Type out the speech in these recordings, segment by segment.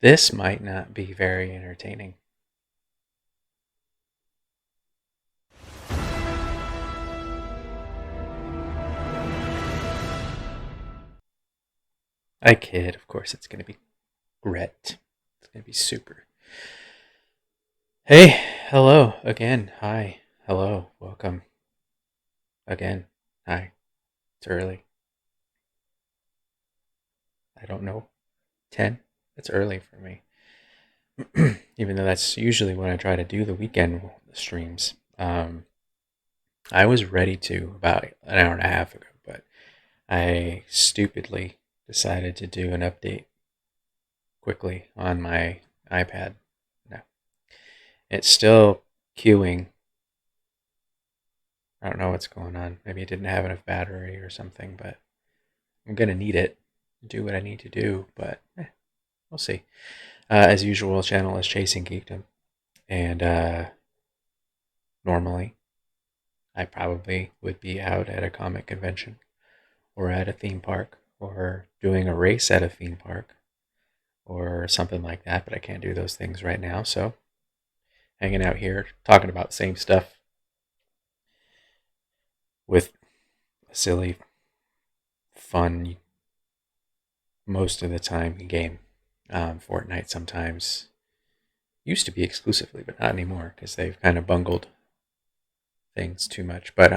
This might not be very entertaining. I kid, of course it's going to be great. It's going to be super. Hey, hello again. Hi, hello, welcome again. Hi, it's early. I don't know. 10? That's early for me. Even though that's usually when I try to do the weekend streams. I was ready to about an hour and a half ago, but I stupidly decided to do an update quickly on my iPad. No, it's still queuing. I don't know what's going on. Maybe it didn't have enough battery or something, but I'm going to need it to do what I need to do, but we'll see. As usual, channel is Chasing Geekdom, and normally I probably would be out at a comic convention or at a theme park or doing a race at a theme park or something like that, but I can't do those things right now, so hanging out here talking about the same stuff with a silly, fun, most of the time game. Fortnite sometimes used to be exclusively, but not anymore because they've kind of bungled things too much. But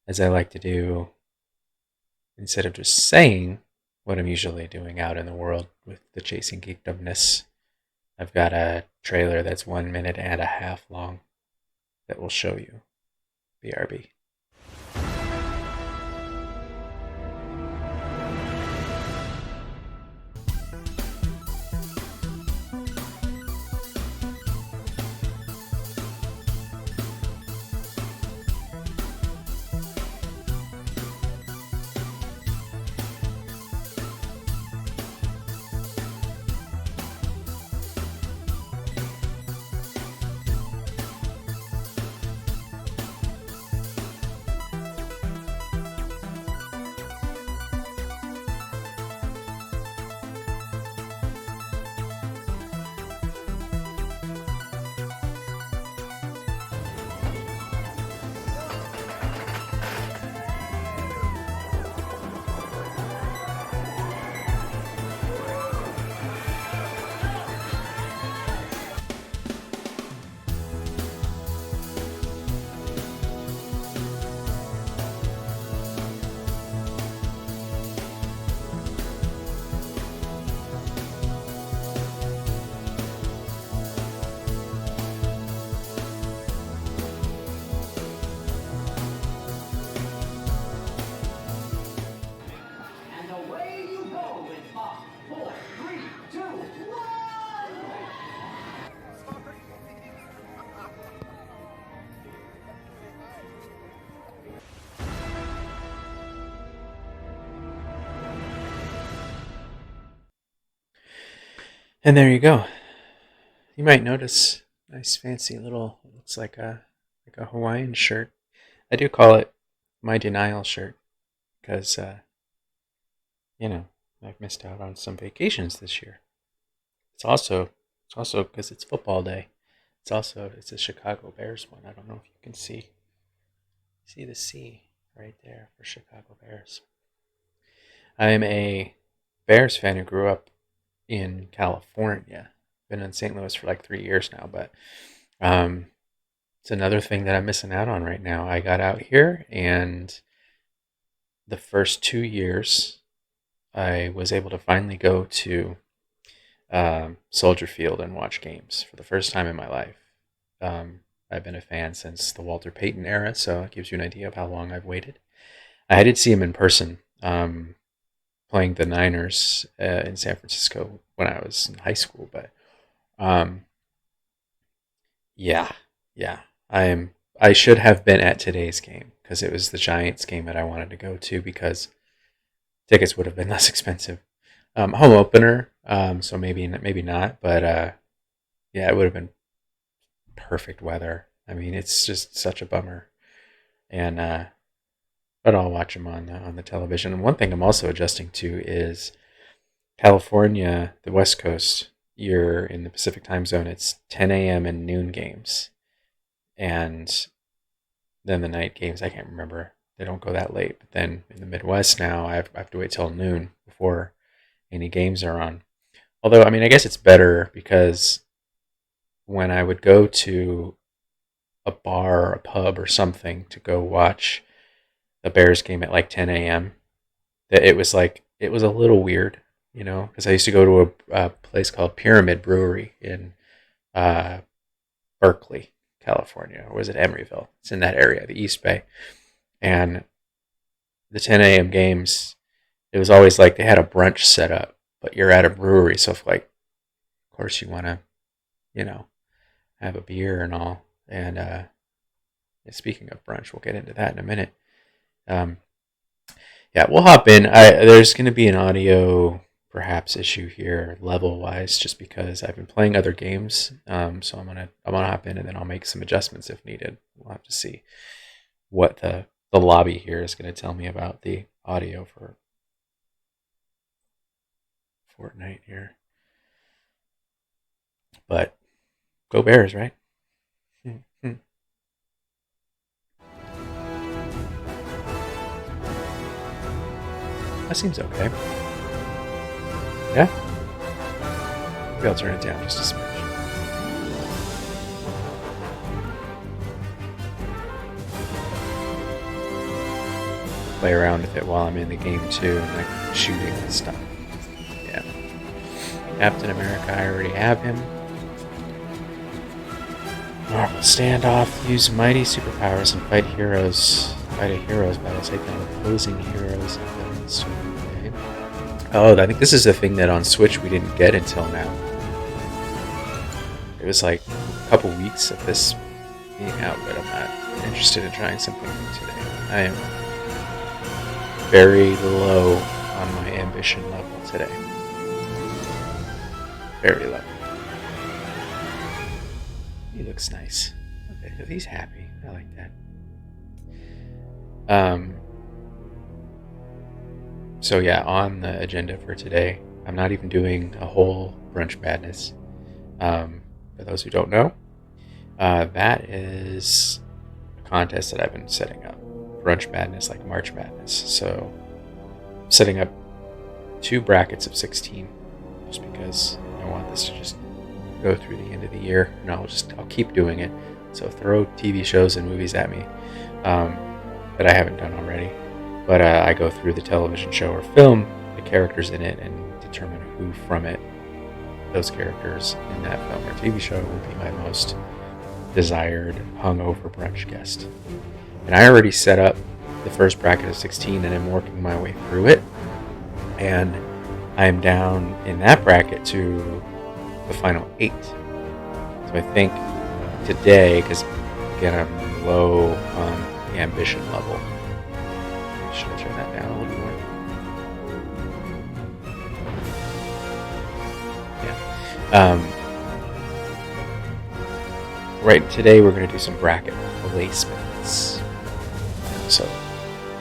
as I like to do, instead of just saying what I'm usually doing out in the world with the Chasing Geekdomness, I've got a trailer that's 1 minute and a half long that will show you. BRB. And away you go with 5, 4, 3, 2, 1! And there you go. You might notice nice fancy little, looks like a Hawaiian shirt. I do call it my denial shirt because I've missed out on some vacations this year. It's also because it's football day. It's a Chicago Bears one. I don't know if you can see the C right there for Chicago Bears. I'm a Bears fan who grew up in California. Been in St. Louis for like 3 years now, but um, it's another thing that I'm missing out on right now. I got out here, and the first 2 years, I was able to finally go to Soldier Field and watch games for the first time in my life. I've been a fan since the Walter Payton era, so it gives you an idea of how long I've waited. I did see him in person playing the Niners in San Francisco when I was in high school, but um, yeah, yeah, I should have been at today's game because it was the Giants game that I wanted to go to because tickets would have been less expensive. Home opener, so maybe not, but yeah, it would have been perfect weather. I mean, it's just such a bummer, and but I'll watch them on the television. And one thing I'm also adjusting to is California, the West Coast, you're in the Pacific time zone. It's 10 a.m. and noon games, and then the night games. I can't remember. They don't go that late. But then in the Midwest now, I have to wait till noon before any games are on. Although, I mean, I guess it's better because when I would go to a bar or a pub or something to go watch a Bears game at like 10 a.m., that it was a little weird, because I used to go to a place called Pyramid Brewery in uh, Berkeley, California, or was it Emeryville? It's in that area, the East Bay. And the 10 a.m. games, it was always like they had a brunch set up, but you're at a brewery, so if, like, of course you want to, have a beer and all. And speaking of brunch, we'll get into that in a minute. Yeah, we'll hop in. There's going to be an audio perhaps issue here level wise, just because I've been playing other games. So I'm gonna hop in and then I'll make some adjustments if needed. We'll have to see what the lobby here is going to tell me about the audio for Fortnite here. But go Bears, right? That seems okay. Yeah? Maybe I'll turn it down just a smidge. Play around with it while I'm in the game too, and like shooting and stuff. Yeah. Captain America, I already have him. Normal standoff, use mighty superpowers and fight heroes. Fight a hero's battle, take down opposing heroes and villains. Okay. Oh, I think this is the thing that on Switch we didn't get until now. It was like a couple weeks of this being out, but I'm not interested in trying something new today. I am very low on my ambition level today. Very low. He looks nice. Okay, he's happy. I like that. So yeah, on the agenda for today, I'm not even doing a whole Brunch Madness. For those who don't know, that is a contest that I've been setting up. Brunch Madness, like March Madness. So I'm setting up 2 brackets of 16, just because I want this to just go through the end of the year, and I'll keep doing it. So throw TV shows and movies at me that I haven't done already. But I go through the television show or film, the characters in it, and determine who from those characters in that film or TV show will be my most desired hungover brunch guest. And I already set up the first bracket of 16, and I'm working my way through it. And I'm down in that bracket to the final 8. So I think today, because again I'm low on the ambition level, should I turn that down a little more? Yeah. Right, today we're going to do some bracket placements. So,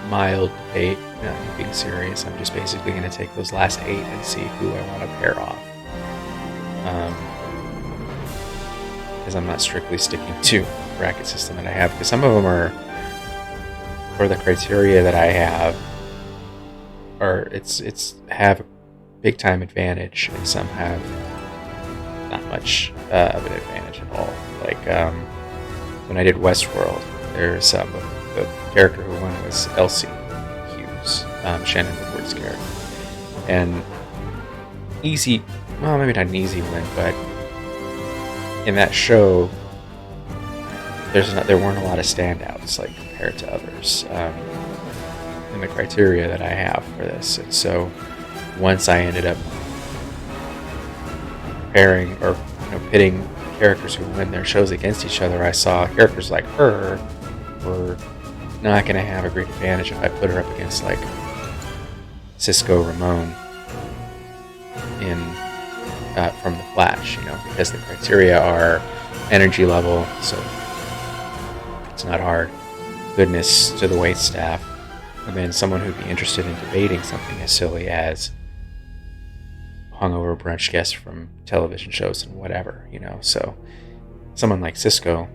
mild debate, not being serious. I'm just basically going to take those last 8 and see who I want to pair off. Because I'm not strictly sticking to the bracket system that I have, because some of them are, or the criteria that I have, are it's have a big time advantage, and some have not much of an advantage at all. Like when I did Westworld, there's the character who won was Elsie Hughes, Shannon Woodward's character, and easy. Well, maybe not an easy win, but in that show, there weren't a lot of standouts, like, compared to others in the criteria that I have for this. And so once I ended up pairing or pitting characters who win their shows against each other, I saw characters like her were not going to have a great advantage if I put her up against, like, Cisco Ramon in from The Flash, because the criteria are energy level, so it's not hard, goodness to the wait staff, and then someone who'd be interested in debating something as silly as hungover brunch guests from television shows and whatever, So someone like Cisco,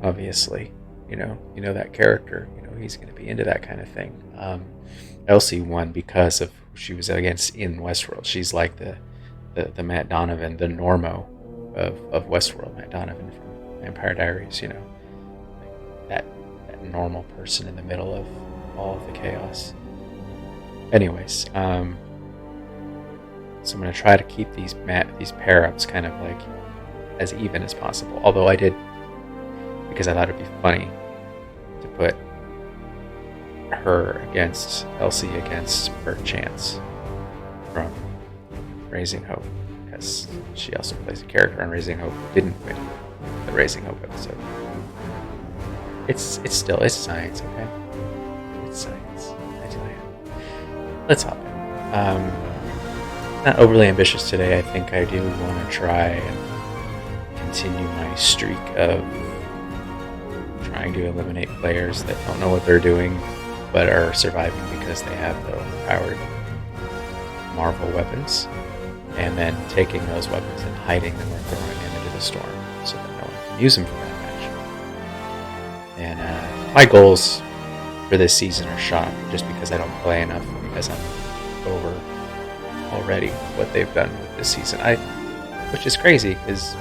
obviously, that character, he's going to be into that kind of thing. Elsie won because of who she was against in Westworld. She's like the Matt Donovan, the Normo of Westworld. Matt Donovan from Vampire Diaries, like that normal person in the middle of all of the chaos. Anyways, so I'm going to try to keep these pair-ups kind of like as even as possible. Although I did, because I thought it'd be funny to put her against Elsie against Chance from Raising Hope, because she also plays a character on Raising Hope who didn't win the Raising Hope episode. It's science, okay? It's science. I tell you. Let's hop in. Not overly ambitious today. I think I do want to try and continue my streak of trying to eliminate players that don't know what they're doing but are surviving because they have the overpowered Marvel weapons, and then taking those weapons and hiding them or throwing them into the storm so that no one can use them for that match. And my goals for this season are shot just because I don't play enough, because I'm over already what they've done with this season. Which is crazy, because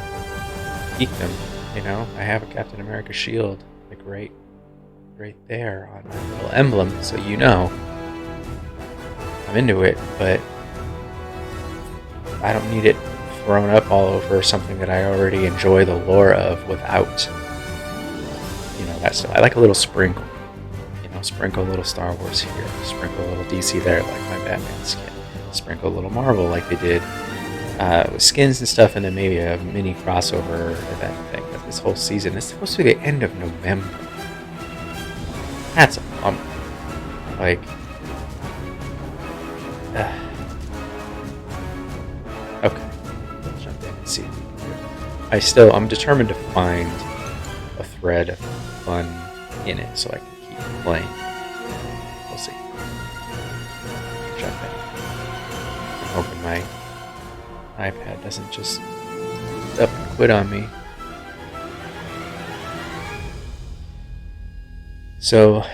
geekdom, I have a Captain America shield, like right there on my little emblem, so I'm into it, but I don't need it thrown up all over something that I already enjoy the lore of without, that stuff. I like a little sprinkle, sprinkle a little Star Wars here, sprinkle a little DC there, like my Batman skin, sprinkle a little Marvel like they did with skins and stuff, and then maybe a mini crossover event thing. But this whole season is supposed to be the end of November. That's a bummer. Like, okay, let's jump in and see what we can do. I'm determined to find a thread of fun in it so I can keep playing. We'll see. Jump in. I'm hoping my iPad doesn't just up and quit on me. So,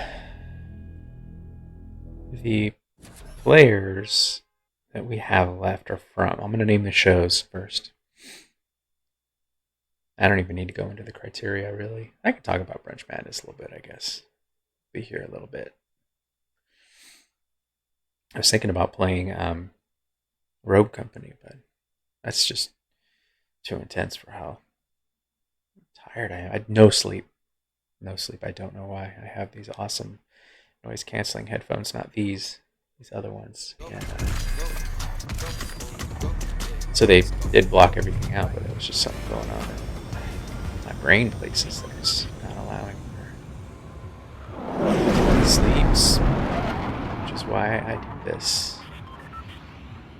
the players that we have left are from, I'm going to name the shows first. I don't even need to go into the criteria, really. I can talk about Brunch Madness a little bit, I guess. Be here a little bit. I was thinking about playing Rogue Company, but that's just too intense for how tired I am. I had no sleep. No sleep. I don't know why. I have these awesome noise canceling headphones, not these other ones. And, so they did block everything out, but there was just something going on in my brain places that was not allowing for sleeps, which is why I do this.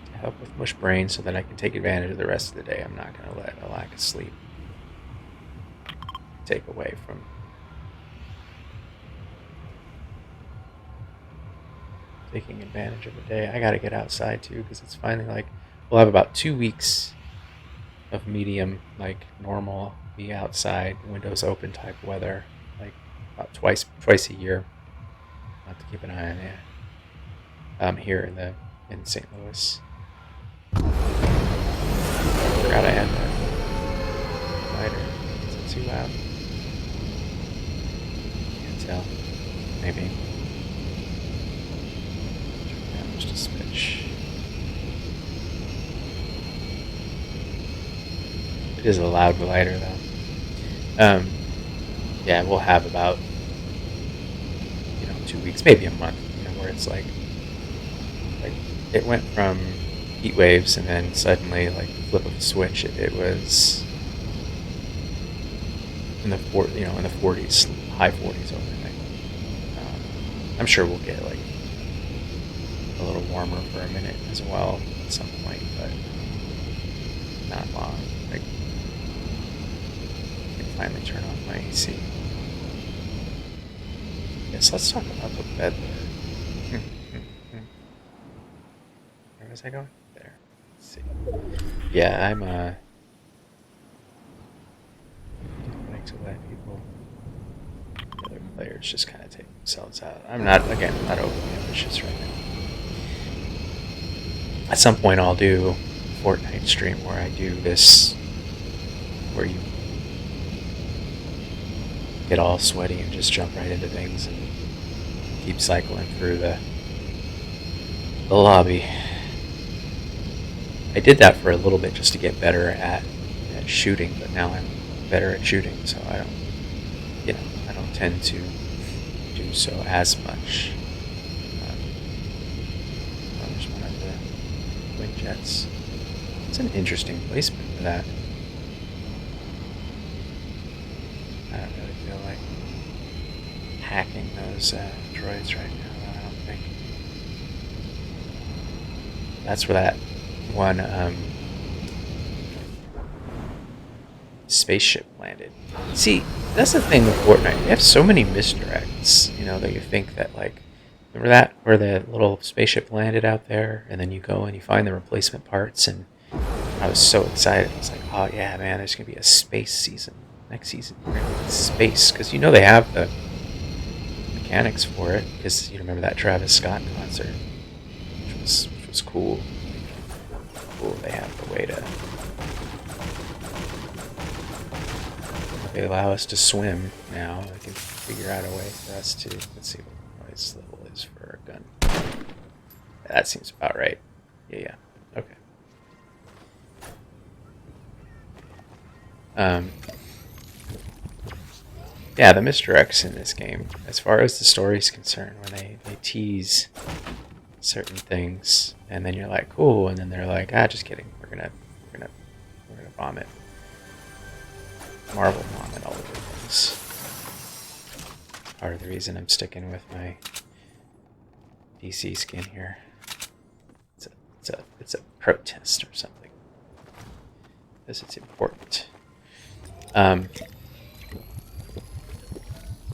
To help with mush brain so that I can take advantage of the rest of the day. I'm not going to let a lack of sleep take away from taking advantage of the day. I gotta get outside too, because it's finally like we'll have about 2 weeks of medium, like normal, be outside, windows open type weather, like about twice a year. I'll have to keep an eye on that. Here in St. Louis. Forgot I had that lighter. Is it too loud? Can't tell. Maybe. Just a smidge. It is a loud lighter though. Yeah, we'll have about 2 weeks, maybe a month, where it's like it went from heat waves and then suddenly, like flip of a switch, it was in the 40s, high 40s overnight. I'm sure we'll get like a little warmer for a minute as well at some point, but not long. Like, I can finally turn off my AC. Yes, let's talk about the bed there. Where was I going? There. Let's see. Yeah, I'm like to let people, other players, just kind of take themselves out. I'm not overly ambitious right now. At some point, I'll do a Fortnite stream where I do this, where you get all sweaty and just jump right into things and keep cycling through the lobby. I did that for a little bit just to get better at shooting, but now I'm better at shooting, so I don't tend to do so as much. There's one of the twin jets. It's an interesting placement for that. I don't really feel like hacking those droids right now, I don't think. That's where that one spaceship landed. See, that's the thing with Fortnite. You have so many misdirects, that you think that, like, remember that where the little spaceship landed out there, and then you go and you find the replacement parts, and I was so excited. I was like, oh yeah, man, there's gonna be a space season next season. We're gonna be in space, because they have the mechanics for it. Because you remember that Travis Scott concert, which was cool. Cool, they have the way to. They allow us to swim now. They can figure out a way for us to. Let's see what noise level is for a gun. That seems about right. Yeah. Okay. Yeah, the misdirects in this game, as far as the story is concerned, when they tease certain things, and then you're like, cool, and then they're like, just kidding, we're gonna vomit, Marvel vomit all over things. Part of the reason I'm sticking with my DC skin here. It's a protest or something, because it's important.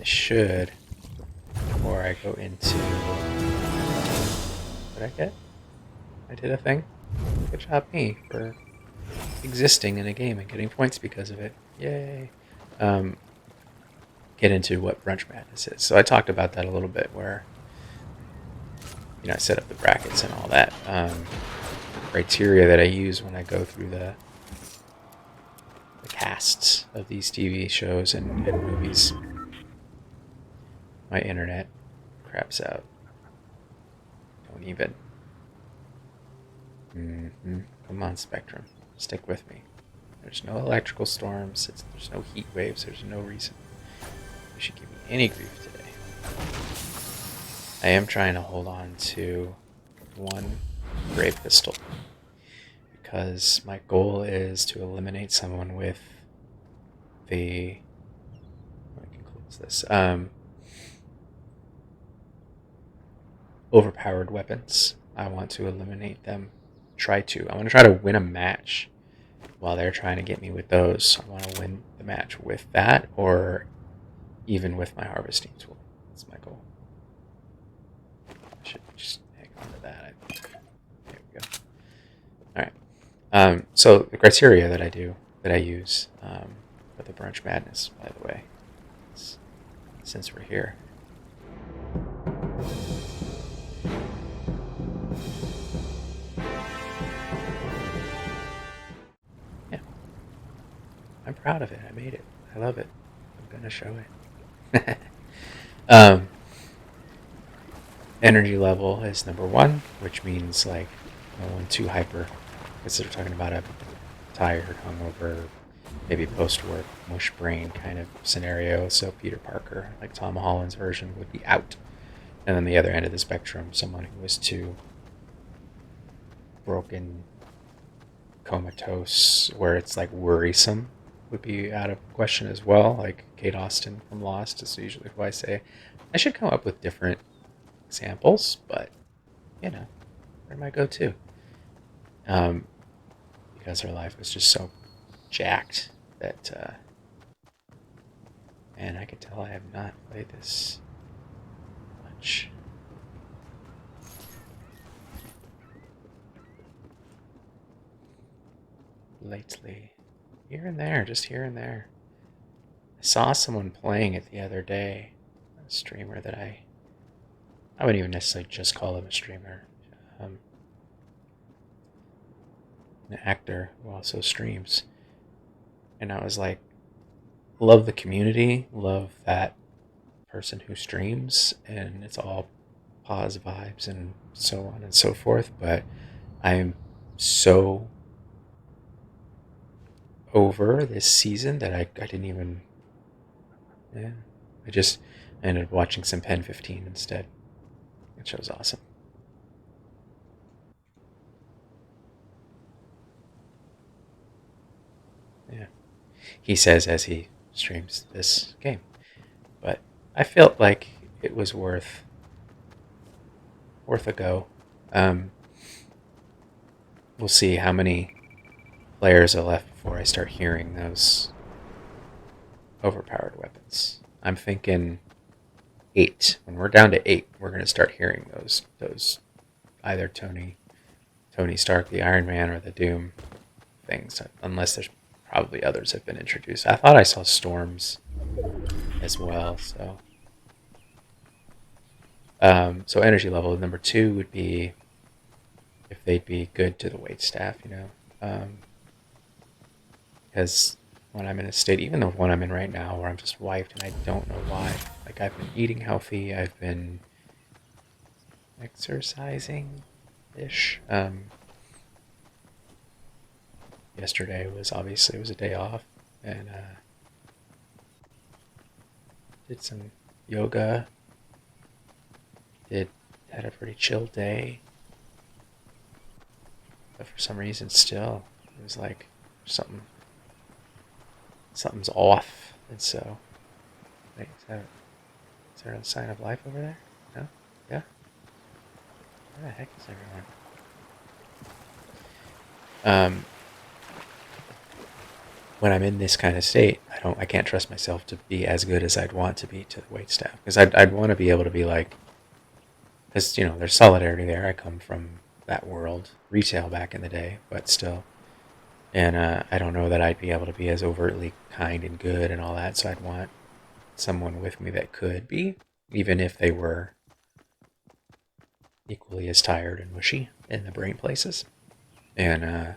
I should, before I go into, what did I get? I did a thing. Good job, me, for existing in a game and getting points because of it. Yay! Get into what Brunch Madness is. So I talked about that a little bit, where I set up the brackets and all that. Criteria that I use when I go through the casts of these TV shows and movies. My internet craps out. Don't even. Come on, Spectrum. Stick with me. There's no electrical storms. There's no heat waves. There's no reason you should give me any grief today. I am trying to hold on to one gray pistol, because my goal is to eliminate someone with the. I can close this. Overpowered weapons. I want to eliminate them. I want to try to win a match while they're trying to get me with those. I want to win the match with that, or even with my harvesting tool. That's my goal. I should just hang on to that, I think. There we go. Alright. So the criteria that I use for the Brunch Madness, by the way, since we're here. Yeah. I'm proud of it. I made it. I love it. I'm going to show it. Energy level is number 1, which means like no one too hyper, because they're talking about a tired, hungover, maybe post-work, mush brain kind of scenario. So Peter Parker, like Tom Holland's version, would be out. And then the other end of the spectrum, someone who was too broken, comatose, where it's like worrisome, would be out of question as well. Like Kate Austin from Lost is usually who I say. I should come up with different examples, but they're my go-to. Because her life was just so jacked that, and I can tell I have not played this much. lately. Here and there, just here and there. I saw someone playing it the other day. A streamer that I wouldn't even necessarily just call him a streamer. An actor who also streams. And I was like, love the community, love that person who streams, and it's all positive vibes and so on and so forth. But I'm so over this season that I didn't even. Yeah, I just ended up watching some Pen 15 instead, which was awesome. Yeah, he says as he streams this game, but I felt like it was worth a go. We'll see how many players are left before I start hearing those overpowered weapons. I'm thinking 8. When we're down to 8, we're going to start hearing those either Tony Stark, the Iron Man, or the Doom things. Unless there's probably others have been introduced. I thought I saw Storms as well. So energy level number 2 would be if they'd be good to the waitstaff, because when I'm in a state, even the one I'm in right now, where I'm just wiped and I don't know why. Like, I've been eating healthy, I've been exercising-ish. Yesterday was obviously a day off, and did some yoga. Had a pretty chill day, but for some reason, still it was like something's off, and so. Wait, is there a sign of life over there? No? Yeah? Where the heck is everyone? When I'm in this kind of state, I can't trust myself to be as good as I'd want to be to the waitstaff, because I'd want to be able to be like, because there's solidarity there. I come from that world, retail back in the day, but still, and I don't know that I'd be able to be as overtly kind and good and all that. So I'd want someone with me that could be, even if they were equally as tired and mushy in the brain places, and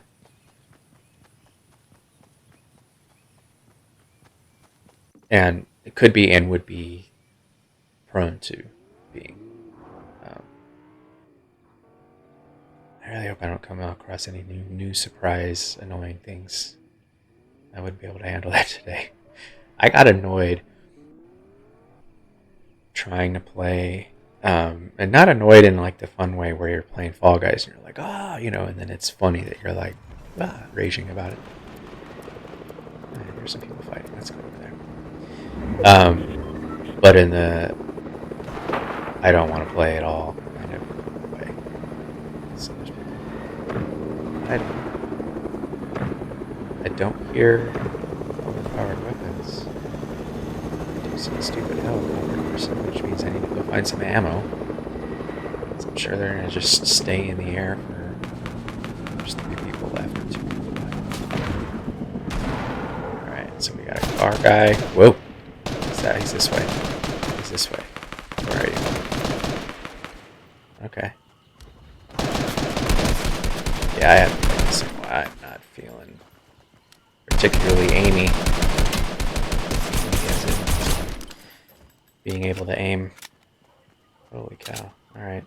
it could be and would be prone to being. I really hope I don't come across any new surprise, annoying things. I wouldn't be able to handle that today. I got annoyed trying to play, and not annoyed in like the fun way where you're playing Fall Guys and you're like, and then it's funny that you're like, raging about it. There's some people fighting. Let's go over there. But in the I don't want to play at all kind of way. So there's people. I don't hear overpowered weapons. I do some stupid helicopter, which means I need to go find some ammo. So I'm sure they're gonna just stay in the air for just 3 people left or 2 people left. Alright, so we got a car guy. Whoa! What's that? He's this way. He's this way. Where are you? Okay. Yeah, I have to play this one. I'm not feeling particularly aimy. Being able to aim. Holy cow. Alright.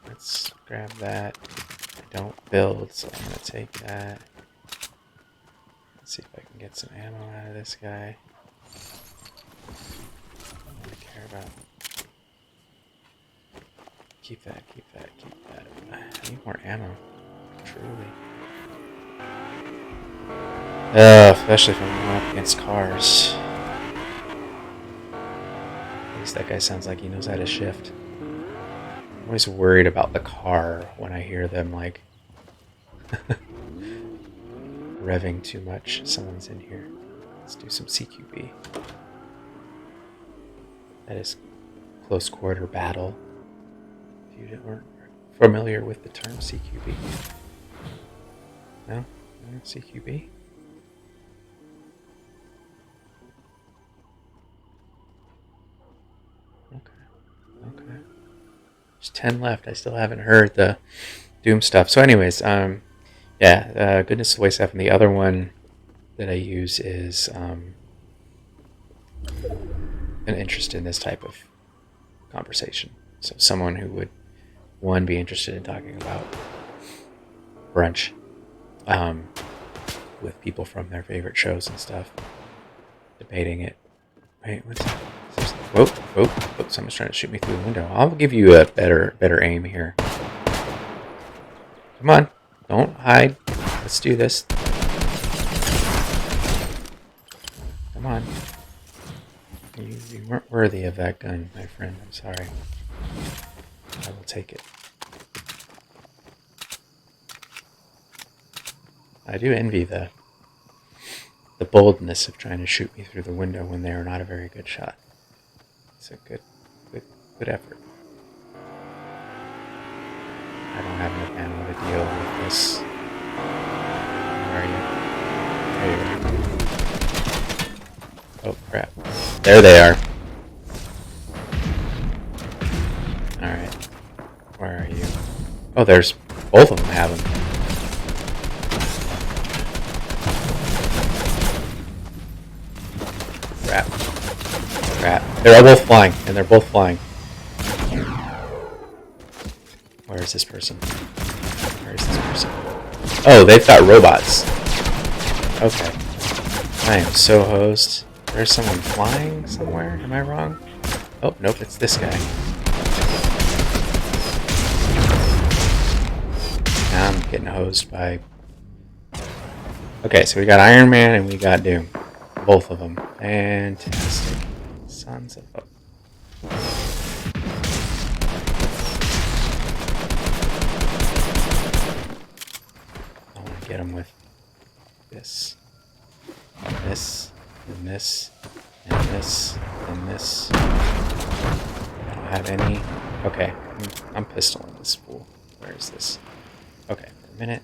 Let's grab that. I don't build, so I'm going to take that. Let's see if I can get some ammo out of this guy. I don't really care about. Keep that. I need more ammo. Truly. Especially if I'm going up against cars. At least that guy sounds like he knows how to shift. I'm always worried about the car when I hear them like revving too much. Someone's in here. Let's do some CQB. That is close quarter battle. If you weren't familiar with the term CQB. No? CQB. Okay. There's 10 left. I still haven't heard the Doom stuff. So, anyways, yeah, Goodness of the Waste and the other one that I use is an interest in this type of conversation. So, someone who would, one, be interested in talking about brunch with people from their favorite shows and stuff, debating it. Wait, what's that? Whoa, someone's trying to shoot me through the window. I'll give you a better aim here. Come on, don't hide. Let's do this. Come on. You weren't worthy of that gun, my friend. I'm sorry. I will take it. I do envy the boldness of trying to shoot me through the window when they are not a very good shot. It's a good effort. I don't have enough ammo to deal with this. Where are you? There you are. Oh crap. There they are. Alright. Where are you? Oh, there's both of them have them. Crap. They're all both flying, and they're both flying. Where is this person? Oh, they've got robots. Okay. I am so hosed. There's someone flying somewhere? Am I wrong? Oh, nope, it's this guy. Now I'm getting hosed by... Okay, so we got Iron Man and we got Doom. Both of them. Fantastic. Sons of a... I want to get him with this. And this. And this. And this. And this. I don't have any... Okay. I'm pistoling this fool. Where is this? Okay, for a minute.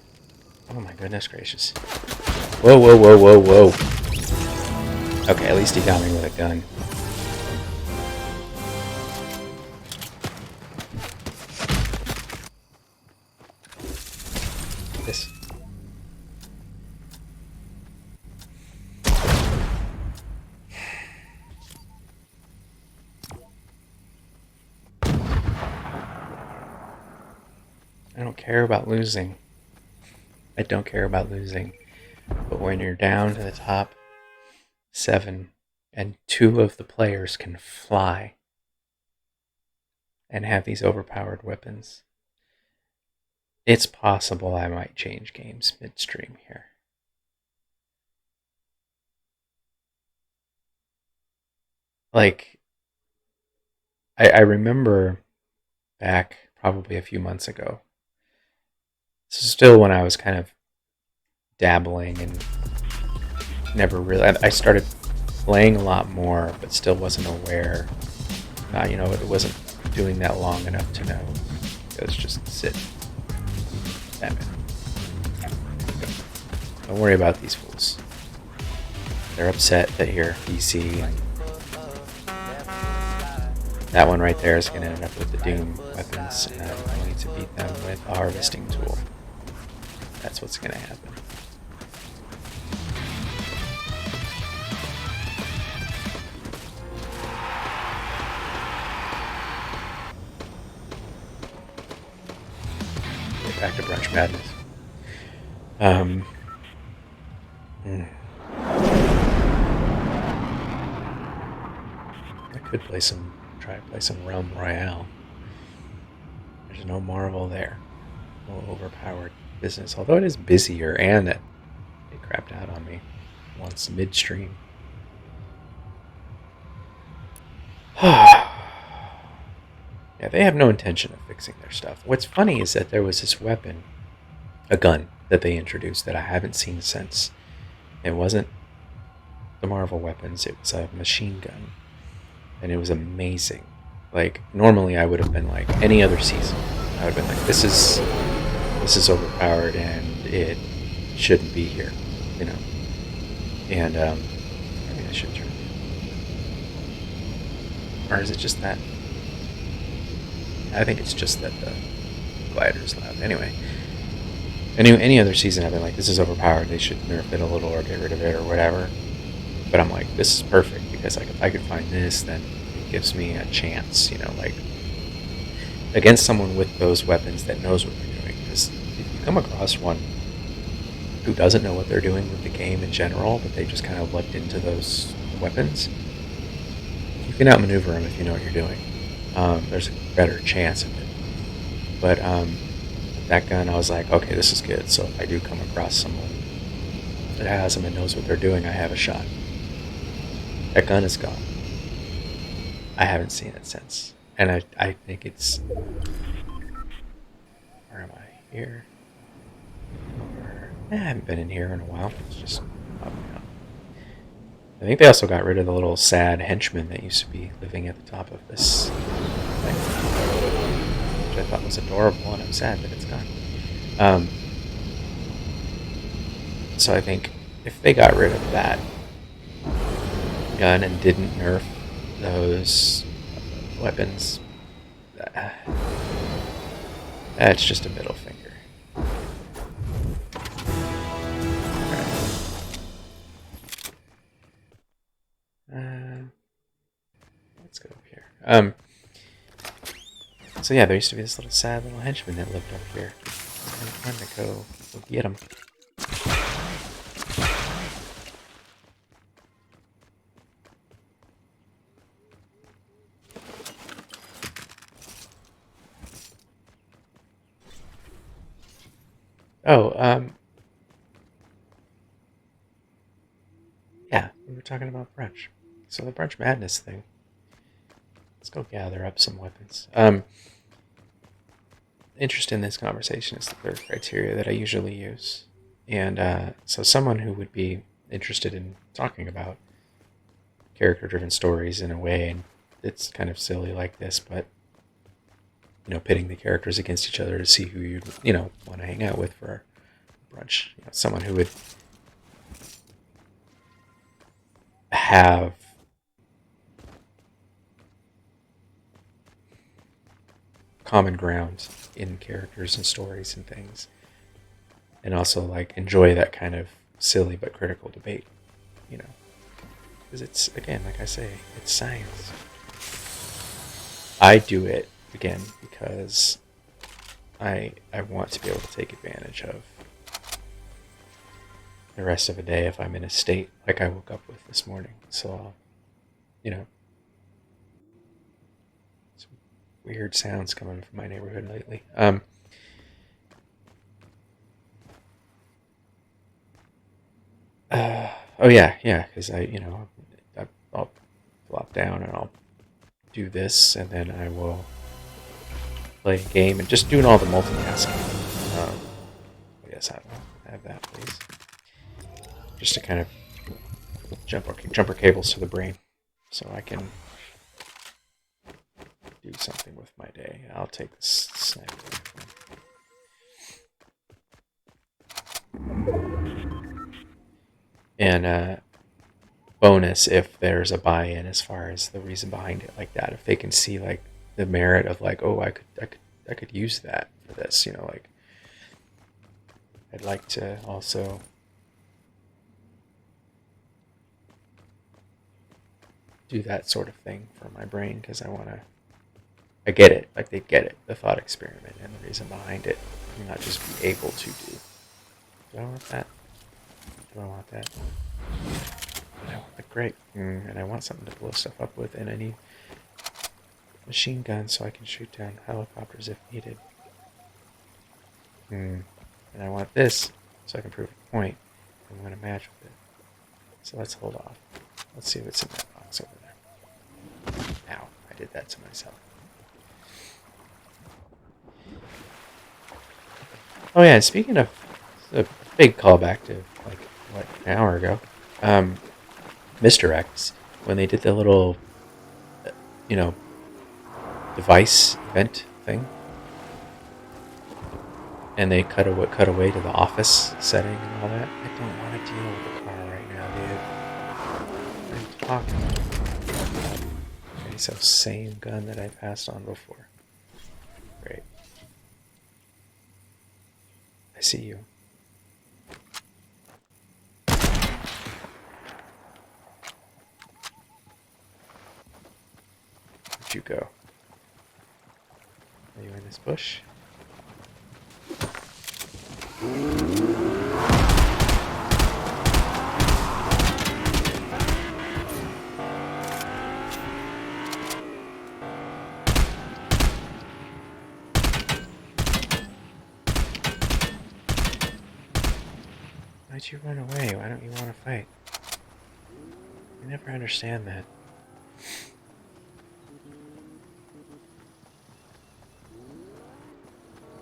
Oh my goodness gracious. Whoa. Okay, at least he got me with a gun. This. I don't care about losing. I don't care about losing. But when you're down to the top 7 and 2 of the players can fly and have these overpowered weapons, it's possible I might change games midstream here. Like, I remember back probably a few months ago. This is still when I was kind of dabbling and never really... I started playing a lot more, but still wasn't aware. It wasn't doing that long enough to know. It was just sit. Damn it. Don't worry about these fools. They're upset that you're PC. That one right there is going to end up with the Doom weapons, and I'm going to beat them with a harvesting tool. That's what's going to happen. Get back to Brunch Madness. I could try to play some Realm Royale. There's no Marvel there. No overpowered business. Although it is busier, and it crapped out on me once midstream. Yeah, they have no intention of fixing their stuff. What's funny is that there was this weapon, a gun, that they introduced that I haven't seen since. It wasn't the Marvel weapons, it was a machine gun. And it was amazing. Like, normally I would have been like, any other season, I would have been like, this is overpowered and it shouldn't be here, you know. And maybe I should turn. Or is it just that? I think it's just that the glider's loud. Anyway, any other season I've been like, this is overpowered. They should nerf it a little or get rid of it or whatever. But I'm like, this is perfect because like if I could find this, then it gives me a chance, you know, like against someone with those weapons that knows what they're doing. Because if you come across one who doesn't know what they're doing with the game in general, but they just kind of looked into those weapons, you can outmaneuver them if you know what you're doing. There's a better chance of it. But that gun, I was like, okay, this is good. So if I do come across someone that has them and knows what they're doing, I have a shot. That gun is gone. I haven't seen it since. And I think it's... Where am I? Here? I haven't been in here in a while. It's just popping out. I think they also got rid of the little sad henchman that used to be living at the top of this thing, which I thought was adorable, and I'm sad that it's gone. So I think if they got rid of that gun and didn't nerf those weapons, that's just a middle finger. Let's go up here. So yeah, there used to be this little sad little henchman that lived up here. It's kind of fun to go get him. Oh, yeah, we were talking about Brunch. So the Brunch Madness thing. Let's go gather up some weapons. Interest in this conversation is the third criteria that I usually use. And so someone who would be interested in talking about character-driven stories in a way, and it's kind of silly like this, but you know, pitting the characters against each other to see who you want to hang out with for brunch. You know, someone who would have common ground in characters and stories and things, and also like enjoy that kind of silly but critical debate, you know, because it's, again, like I say, it's science. I do it again because I want to be able to take advantage of the rest of the day if I'm in a state like I woke up with this morning. So you know, some weird sounds coming from my neighborhood lately. Oh yeah, because I'll flop down and I'll do this, and then I will play a game and just doing all the multitasking. Yes, I will have that, please. Just to kind of jumper cables to the brain, so I can do something with my day. I'll take this sniper rifle. And bonus if there's a buy-in as far as the reason behind it, like that. If they can see like the merit of like, oh, I could use that for this, you know, like I'd like to also do that sort of thing for my brain, because I get it, like they get it, the thought experiment and the reason behind it, and not just be able to do. Do I want that? Do I want that? I want the grape, and I want something to blow stuff up with, and I need machine guns so I can shoot down helicopters if needed. And I want this so I can prove a point and win a match with it. So let's hold off. Let's see what's in that box over there. Ow, I did that to myself. Oh yeah, speaking of a big callback to like an hour ago, Mr. X, when they did the little device event thing, and they cut away to the office setting and all that. I don't want to deal with the car right now, dude. I'm talking. Okay, so same gun that I passed on before. Great. I see you. Where'd you go? Are you in this bush? Why'd you run away? Why don't you want to fight? I never understand that.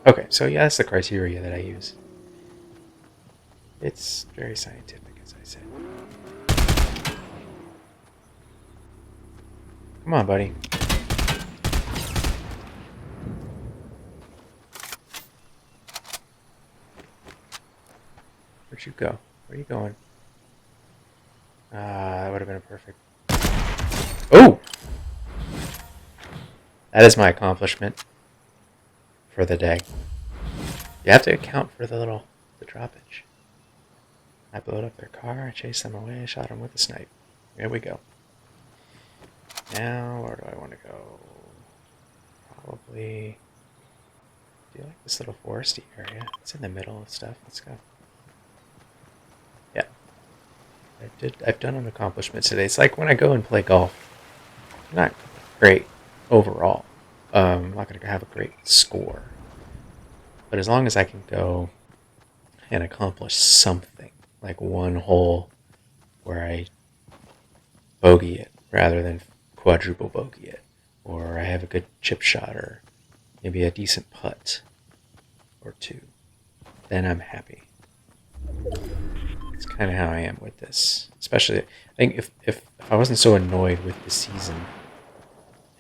Okay, so yeah, that's the criteria that I use. It's very scientific, as I said. Come on, buddy. Where'd you go? Where are you going? That would have been a perfect... Oh! That is my accomplishment for the day. You have to account for the droppage. I blowed up their car, I chased them away, I shot them with a snipe. Here we go. Now, where do I want to go? Probably... Do you like this little foresty area? It's in the middle of stuff. Let's go. Yeah. I've done an accomplishment today. It's like when I go and play golf. Not great overall. I'm not going to have a great score. But as long as I can go and accomplish something, like one hole where I bogey it rather than quadruple bogey it, or I have a good chip shot, or maybe a decent putt or two, then I'm happy. It's kind of how I am with this. Especially, I think if I wasn't so annoyed with the season,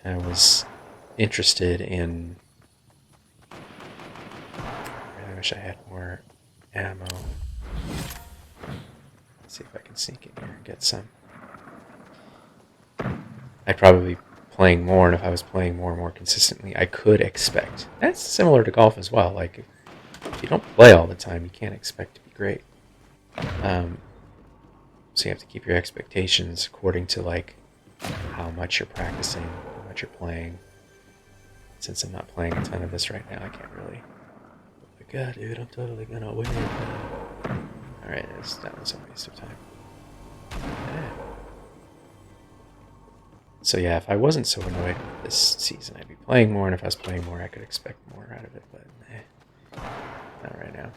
and I was interested in... I really wish I had more ammo. Let's see if I can sneak in here and get some. I'd probably be playing more, and if I was playing more and more consistently, I could expect. That's similar to golf as well. Like, if you don't play all the time, you can't expect to be great. So you have to keep your expectations according to like how much you're practicing, how much you're playing. Since I'm not playing a ton of this right now, I can't really... Oh my god, dude, I'm totally gonna win. Alright, that was a waste of time. Yeah. So yeah, if I wasn't so annoyed with this season, I'd be playing more, and if I was playing more, I could expect more out of it, but not right now.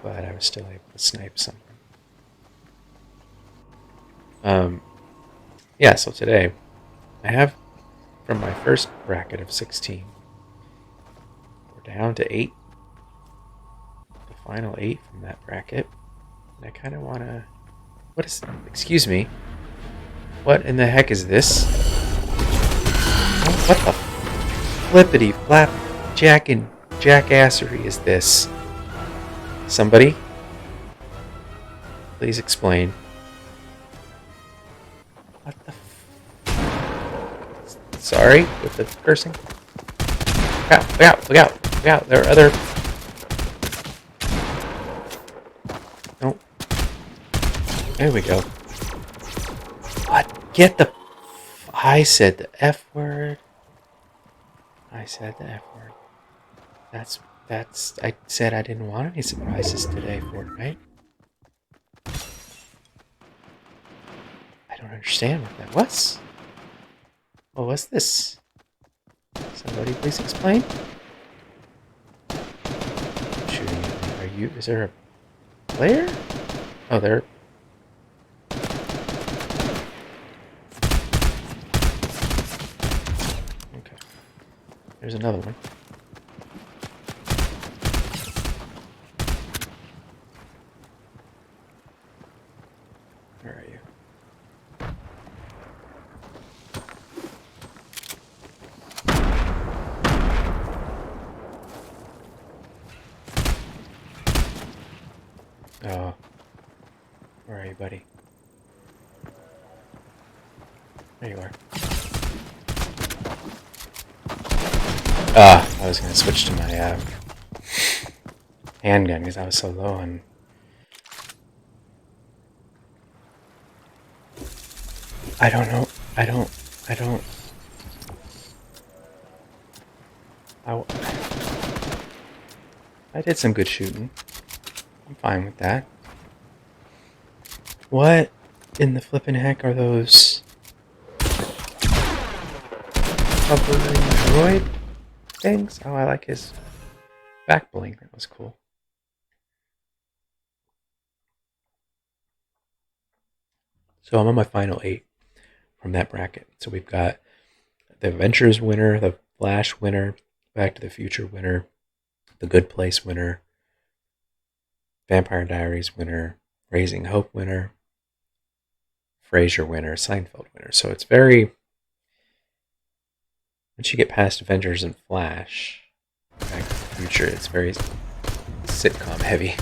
But I was still able to snipe something. Yeah, so today, I have, from my first bracket of 16, we're down to 8. The final 8 from that bracket. And I kind of want to... Excuse me. What in the heck is this? What the flippity flap jackassery is this? Somebody? Please explain. What the Sorry with the cursing. Look out, look out, look out. There are other... Nope. There we go. What? Get the... I said the F word. I said the F word. I said I didn't want any surprises today, Fortnite. I don't understand what that was. What was this? Somebody please explain? Shooting at me. Is there a player? Oh, there. Okay. There's another one. Where are you? buddy? There you are. I was going to switch to my handgun because I was so low on... I don't know. I did some good shooting. I'm fine with that. What in the flippin' heck are those hovering droid things? Oh, I like his back bling. That was cool. So I'm on my final 8 from that bracket. So we've got the Adventures winner, the Flash winner, Back to the Future winner, the Good Place winner, Vampire Diaries winner, Raising Hope winner, Frasier winner, Seinfeld winner. So it's very... Once you get past Avengers and Flash, Back to the Future, it's very sitcom heavy.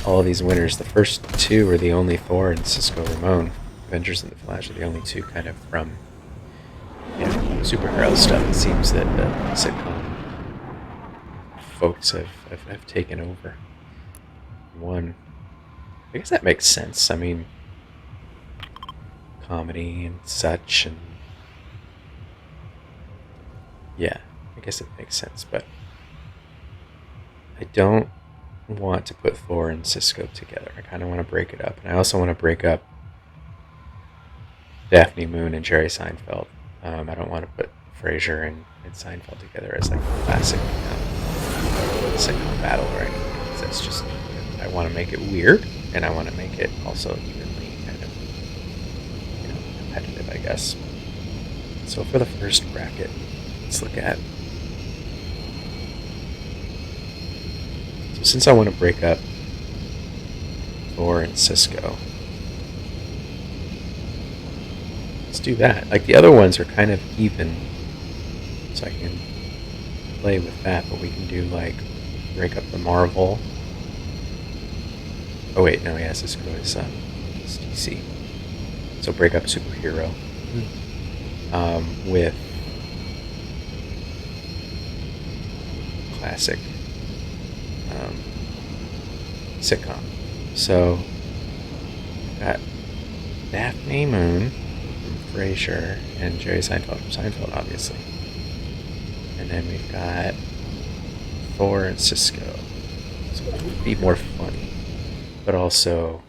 All of these winners, the first 2 are the only Thor and Cisco Ramon. Avengers and the Flash are the only 2 kind of from superhero stuff. It seems that the sitcom folks have taken over. One, I guess that makes sense. I mean, comedy and such, and yeah, I guess it makes sense. But I don't want to put Thor and Cisco together. I kind of want to break it up, and I also want to break up Daphne Moon and Jerry Seinfeld. I don't want to put Frasier and Seinfeld together as like a classic sitcom battle or anything. Because that's just, I want to make it weird, and I want to make it also evenly kind of competitive, I guess. So for the first bracket, let's look at. So since I want to break up Thor and Cisco, let's do that. Like the other ones are kind of even, so I can play with that. But we can do like break up the Marvel. Oh wait, no, yeah, Cisco is DC. So break up superhero with classic sitcom. So got Daphne Moon from Frasier and Jerry Seinfeld from Seinfeld, obviously. And then we've got Thor and Cisco. So it would be more funny, but also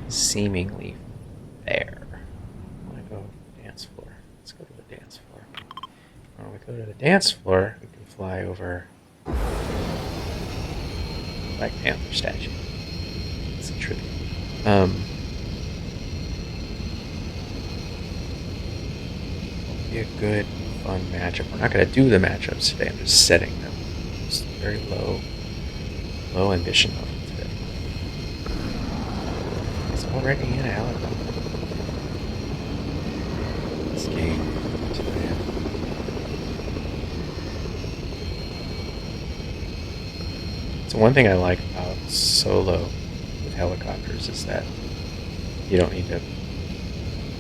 seemingly fair. I want to go to the dance floor. Let's go to the dance floor. When we go to the dance floor, we can fly over Black Panther statue. It's a tribute. Be a good, fun matchup. We're not going to do the matchups today. I'm just setting them. It's very low ambition level today. It's already in Alabama. This game today. So one thing I like about solo with helicopters is that you don't need to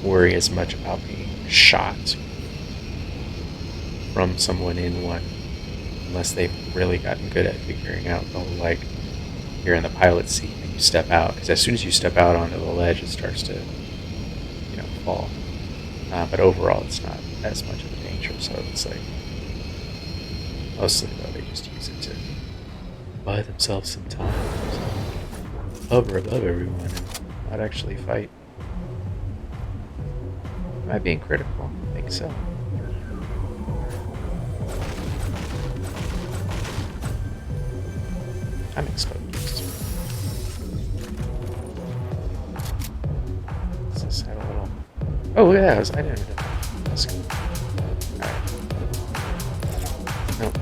worry as much about being shot from someone in one, unless they've really gotten good at figuring out the whole, like, you're in the pilot seat and you step out, because as soon as you step out onto the ledge, it starts to, fall. But overall, it's not as much of a danger, so it's like, mostly, though, they just use it to buy themselves some time, so hover above everyone and not actually fight. Am I being critical? I think so. I'm exposed. Does this have a little... Oh, look at that. I didn't even know that. Let's go. Alright. Nope.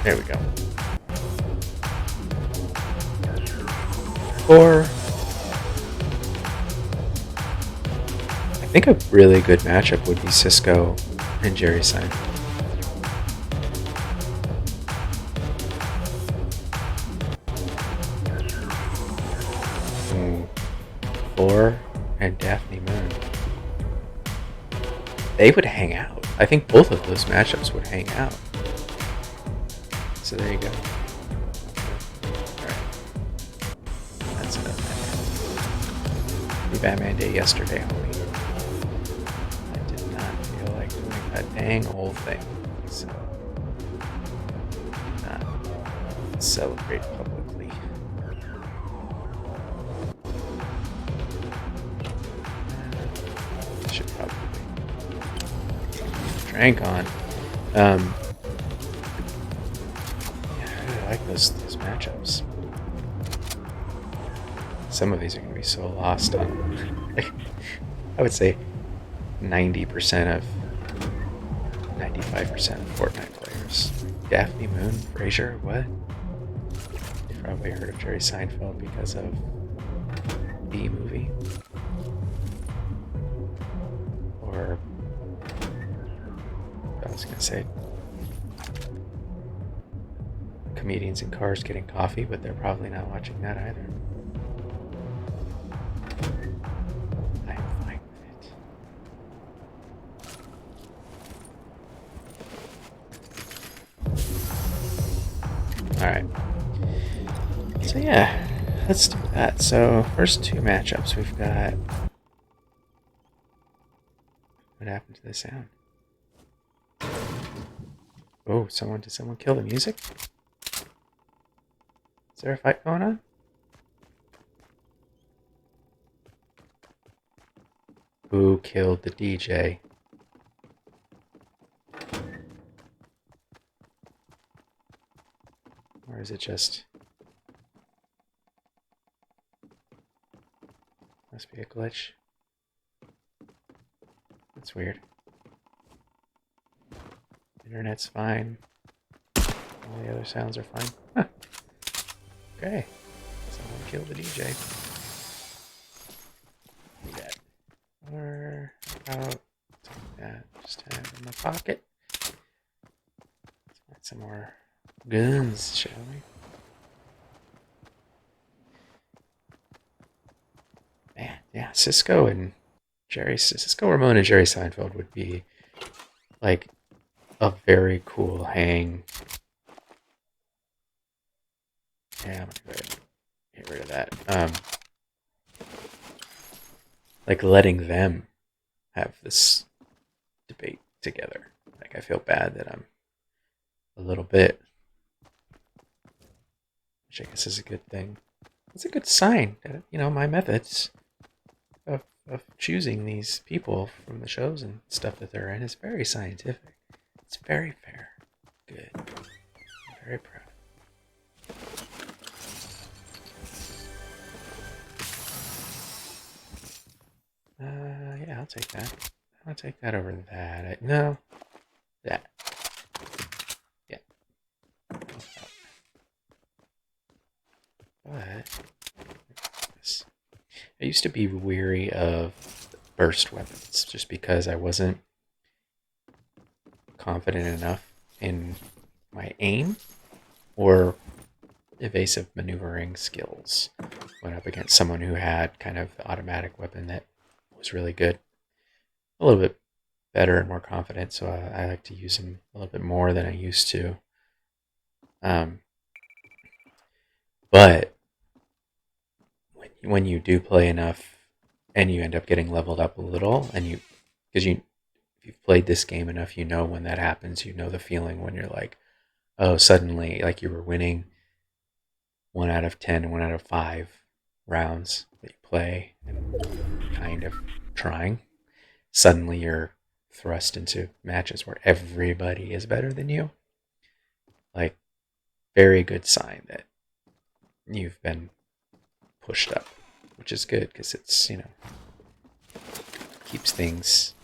There we go. Or... I think a really good matchup would be Cisco and Jerry Seinfeld. Core and Daphne Moon. They would hang out. I think both of those matchups would hang out. So there you go. Alright. That's enough. Happy Batman Day yesterday, homie. I did not feel like doing a dang old thing. So, not celebrate publicly. Should probably drank on. Yeah, I really like those matchups. Some of these are going to be so lost on, like, I would say 90% of 95% of Fortnite players. Daphne Moon, Frasier, what? You've probably heard of Jerry Seinfeld because of the movie. Or, I was going to say, comedians in cars getting coffee, but they're probably not watching that either. I'm fine with it. Alright. So yeah, let's do that. So first two matchups we've got. What happened to the sound? Oh, did someone kill the music? Is there a fight going on? Who killed the DJ? Or is it just... Must be a glitch. That's weird. Internet's fine. All the other sounds are fine. Huh. Okay. Someone killed the DJ. Do that. Or about that. Just have it in my pocket. Let's find some more guns, shall we? Man, yeah, Cisco, Ramon and Jerry Seinfeld would be like a very cool hang. Yeah, I'm gonna get rid of that. Like letting them have this debate together. Like, I feel bad that I'm a little bit, which I guess is a good thing. It's a good sign that, my methods of choosing these people from the shows and stuff that they're in is very scientific. It's very fair. Good. I'm very proud. Yeah, I'll take that. I'll take that over that. No. That. Yeah. But I used to be weary of burst weapons just because I wasn't confident enough in my aim or evasive maneuvering skills when up against someone who had kind of the automatic weapon that was really good. A little bit better and more confident, so I like to use them a little bit more than I used to. But when you do play enough and you end up getting leveled up a little, and if you've played this game enough, you know when that happens. You know the feeling when you're like, oh, suddenly, like, you were winning 1 out of 10, 1 out of 5 rounds that you play and kind of trying. Suddenly you're thrust into matches where everybody is better than you. Like, very good sign that you've been pushed up, which is good because it's, keeps things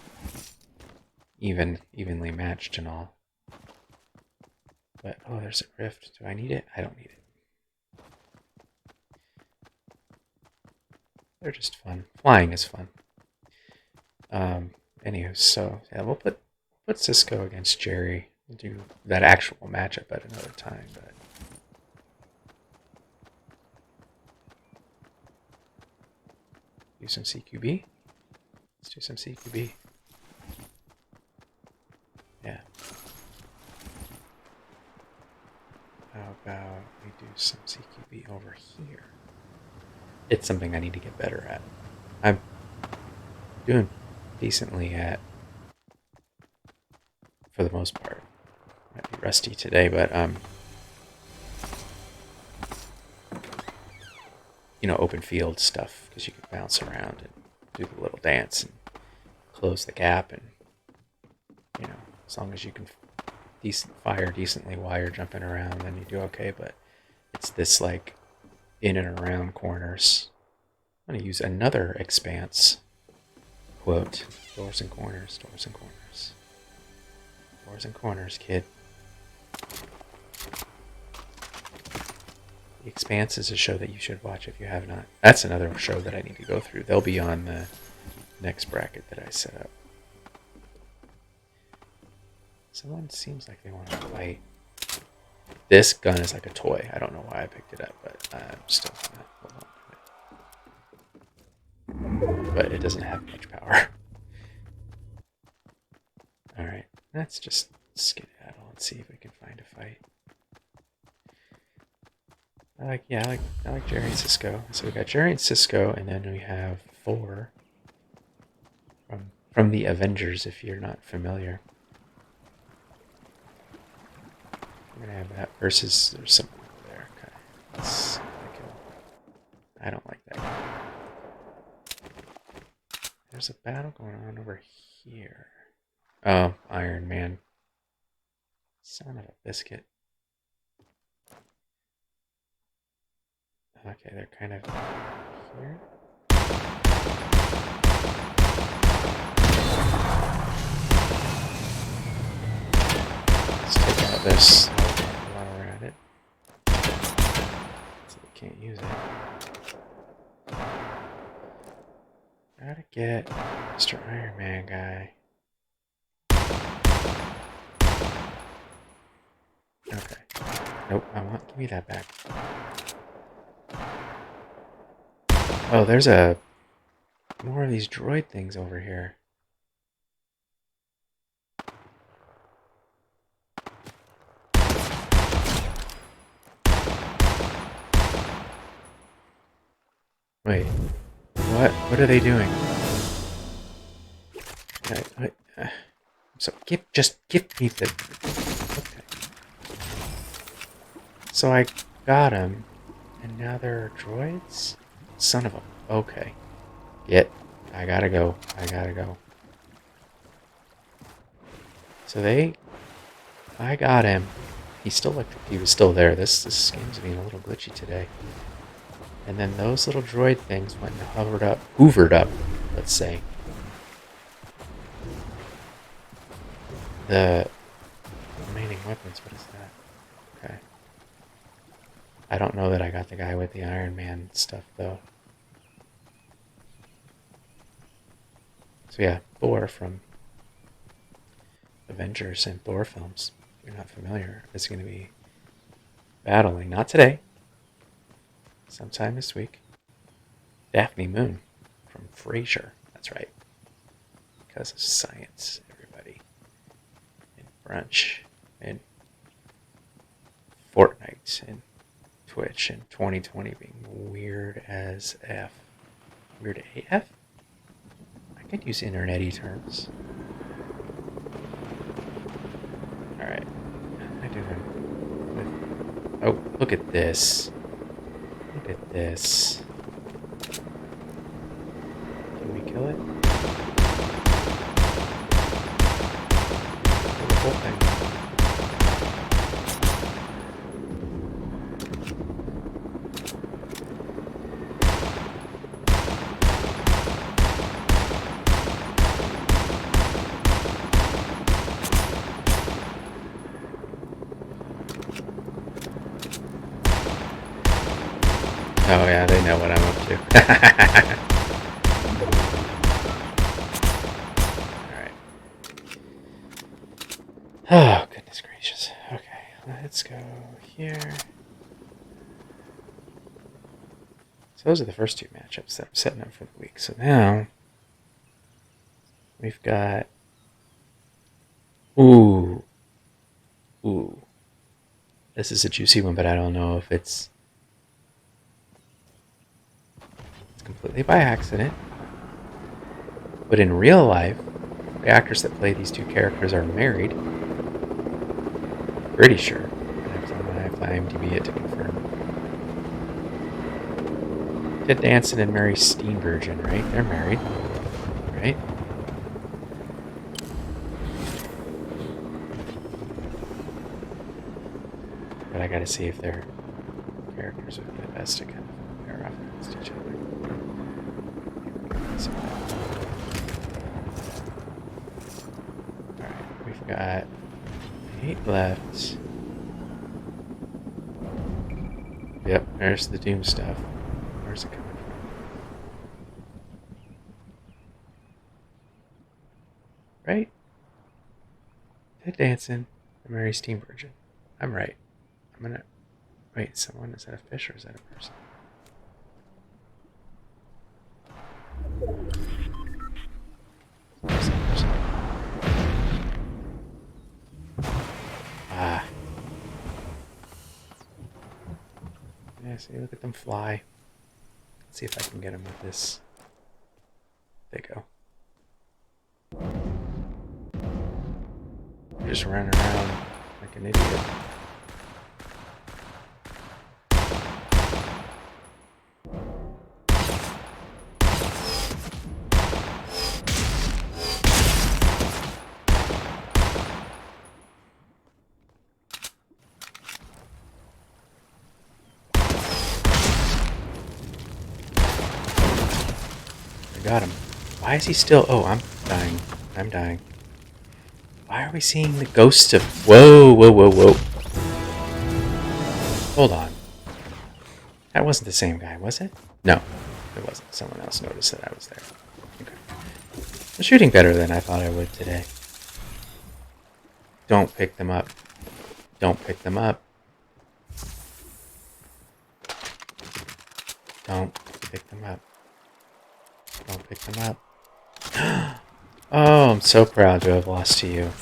evenly matched and all. But, oh, there's a rift. Do I need it? I don't need it. They're just fun. Flying is fun. Anywho, so yeah, we'll put Cisco against Jerry. We'll do that actual matchup at another time, but Do some CQB. Let's do some CQB. Yeah. How about we do some CQB over here? It's something I need to get better at. I'm doing decently at, for the most part. Might be rusty today, but open field stuff, because you can bounce around and do the little dance and close the gap, and as long as you can fire decently while you're jumping around, then you do okay. But it's this like in and around corners. I'm going to use another Expanse quote. Doors and corners, doors and corners. Doors and corners, kid. The Expanse is a show that you should watch if you have not. That's another show that I need to go through. They'll be on the next bracket that I set up. Someone seems like they want to fight. This gun is like a toy. I don't know why I picked it up, but I'm still gonna hold on to it. But it doesn't have much power. Alright, let's just skedaddle and see if we can find a fight. I like Jerry and Cisco. So we got Jerry and Cisco, and then we have 4 from the Avengers, if you're not familiar. I'm gonna have that versus there's something over there. Okay. I don't like that guy. There's a battle going on over here. Oh, Iron Man. Son of a biscuit. Okay, they're kind of here. Let's take out this while we're at it. So we can't use it. Gotta get Mr. Iron Man guy. Okay. Nope, give me that back. Oh, there's more of these droid things over here. Wait, what? What are they doing? Okay, so just give me the. Okay. So I got him, and now there are droids. Son of a. Okay. I gotta go. So I got him. He was still there. This game's being a little glitchy today. And then those little droid things went and hoovered up, let's say. The remaining weapons, what is that? Okay. I don't know that I got the guy with the Iron Man stuff, though. So yeah, Thor from Avengers and Thor films. If you're not familiar, is going to be battling, not today, sometime this week, Daphne Moon from Frasier. That's right. Because of science, everybody. And Brunch. And Fortnite. And Twitch. And 2020 being weird as F. Weird AF? I could use internet-y terms. Alright. How am I doing? Oh, look at this. Look at this. Can we kill it? Kill the whole thing. Oh yeah, they know what I'm up to. Alright. Oh, goodness gracious. Okay, let's go here. So those are the first two matchups that I'm setting up for the week. So now we've got ooh. This is a juicy one, but I don't know if it's completely by accident. But in real life, the actors that play these two characters are married. Pretty sure. I have to IMDb it to confirm. Ted Danson and Mary Steenburgen, right? They're married, right? But I gotta see if their characters would be the best to kind of pair off against each other. Alright, we've got 8 left. Yep, there's the Doom stuff. Where's it coming from? Right? Ted Danson and Mary Steenburgen. I'm right. I'm gonna... Wait, someone? Is that a fish or is that a person? Ah. Yeah, see, look at them fly. Let's see if I can get them with this. There you go. You're just running around like an idiot. Got him. Why is he still... Oh, I'm dying. I'm dying. Why are we seeing the ghost of... Whoa. Hold on. That wasn't the same guy, was it? No, it wasn't. Someone else noticed that I was there. Okay. I'm shooting better than I thought I would today. Don't pick them up. Don't pick them up. Don't pick them up. Don't pick them up. Oh, I'm so proud to have lost to you.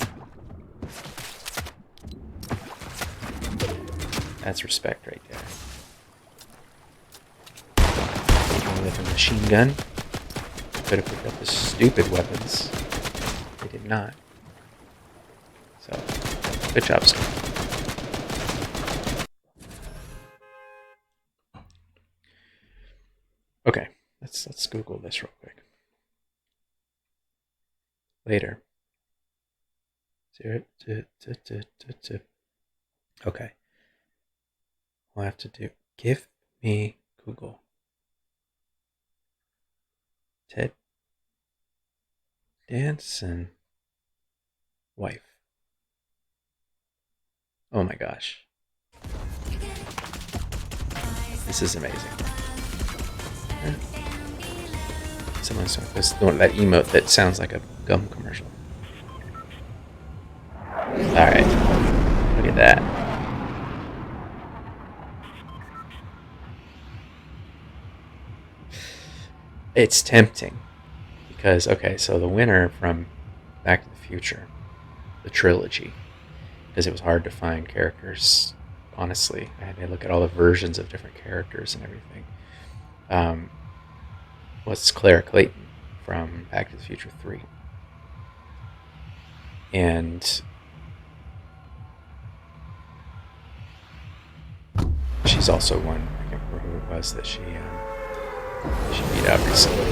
That's respect right there. With a machine gun. Could have picked up the stupid weapons. They did not. So, good job, Scott. Okay, let's Google this real quick. Later. Okay. We'll have to do... Give me Google. Ted Danson wife. Oh my gosh. This is amazing. Someone's doing that emote that sounds like a gum commercial. Alright. Look at that. It's tempting. Because, okay, so the winner from Back to the Future, the trilogy, because it was hard to find characters, honestly. I had to look at all the versions of different characters and everything. Was Claire Clayton from Back to the Future 3. And she's also one, I can't remember who it was that she beat out recently.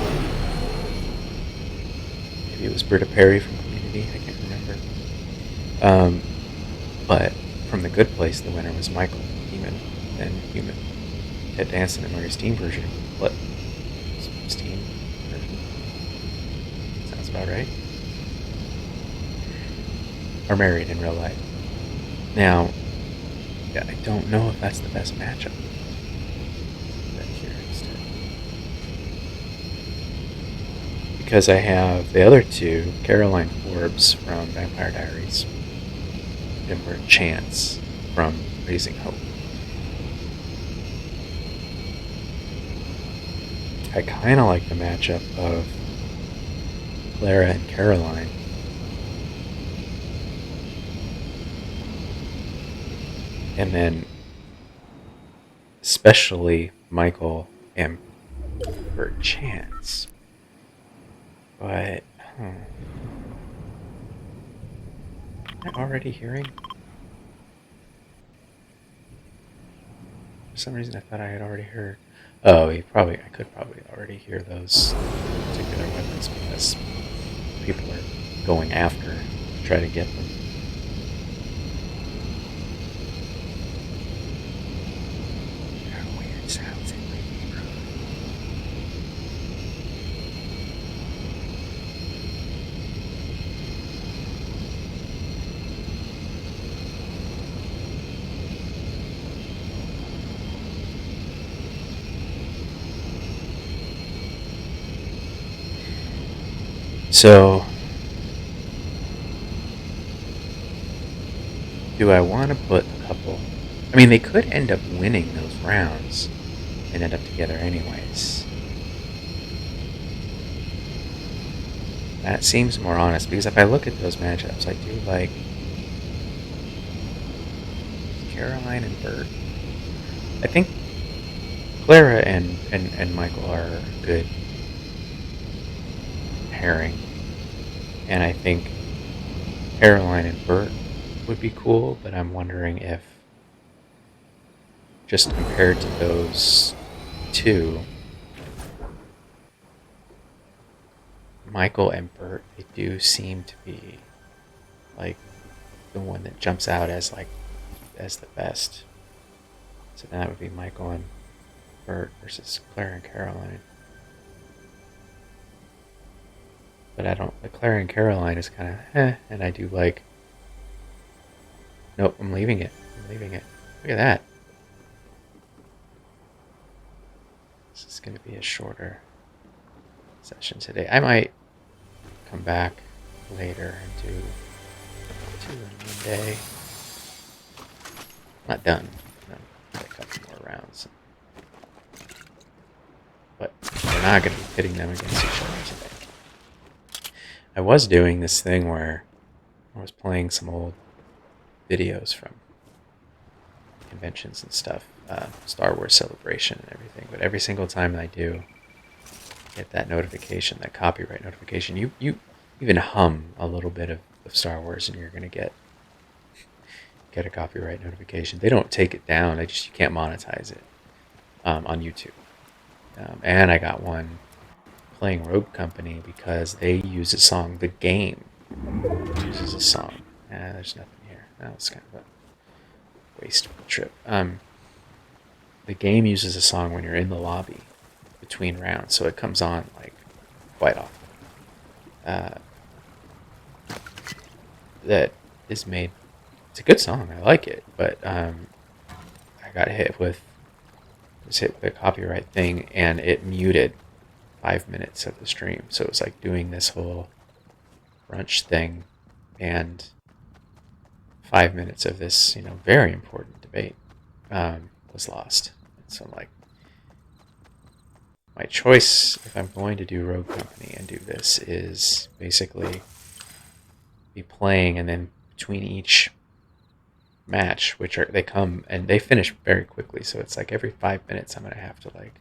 Maybe it was Britta Perry from Community, I can't remember. But from The Good Place, the winner was Michael Heeman, then Human. Ted Danson and Mary Steenburgen. What? Steenburgen? Sounds about right. Are married in real life. Now, yeah, I don't know if that's the best matchup. Because I have the other two, Caroline Forbes from Vampire Diaries, Denver Chance from Raising Hope. I kind of like the matchup of Clara and Caroline. And then especially Michael and Bert Chance. But am I already hearing? For some reason I thought I had already heard. Oh, I could probably already hear those particular weapons because people are going after to try to get them. There are weird sounds in my neighborhood. So, do I want to put a couple? I mean, they could end up winning those rounds and end up together anyways. That seems more honest because if I look at those matchups, I do like Caroline and Bert. I think Clara and Michael are a good pairing. And I think Caroline and Bert would be cool, but I'm wondering if, just compared to those two, Michael and Bert, they do seem to be like the one that jumps out as the best. So that would be Michael and Bert versus Clara and Caroline. But I don't. The Clara and Caroline is kind of and I do like. Nope, I'm leaving it. Look at that. This is going to be a shorter session today. I might come back later and do 2 in one day. Not done. A couple more rounds. But we're not going to be pitting them against each other today. I was doing this thing where I was playing some old videos from conventions and stuff, Star Wars Celebration and everything. But every single time I do get that notification, that copyright notification, you even hum a little bit of Star Wars and you're going to get a copyright notification. They don't take it down. You can't monetize it on YouTube. And I got one playing Rogue Company because they use a song. The game uses a song. There's nothing here. That was kind of a wasteful trip. The game uses a song when you're in the lobby between rounds, so it comes on like quite often. That is made. It's a good song. I like it, but I got hit with a copyright thing, and it muted 5 minutes of the stream. So it was like doing this whole brunch thing, and 5 minutes of this, very important debate was lost. So I'm like, my choice, if I'm going to do Rogue Company and do this, is basically be playing, and then between each match, they come and they finish very quickly. So it's like every 5 minutes I'm going to have to like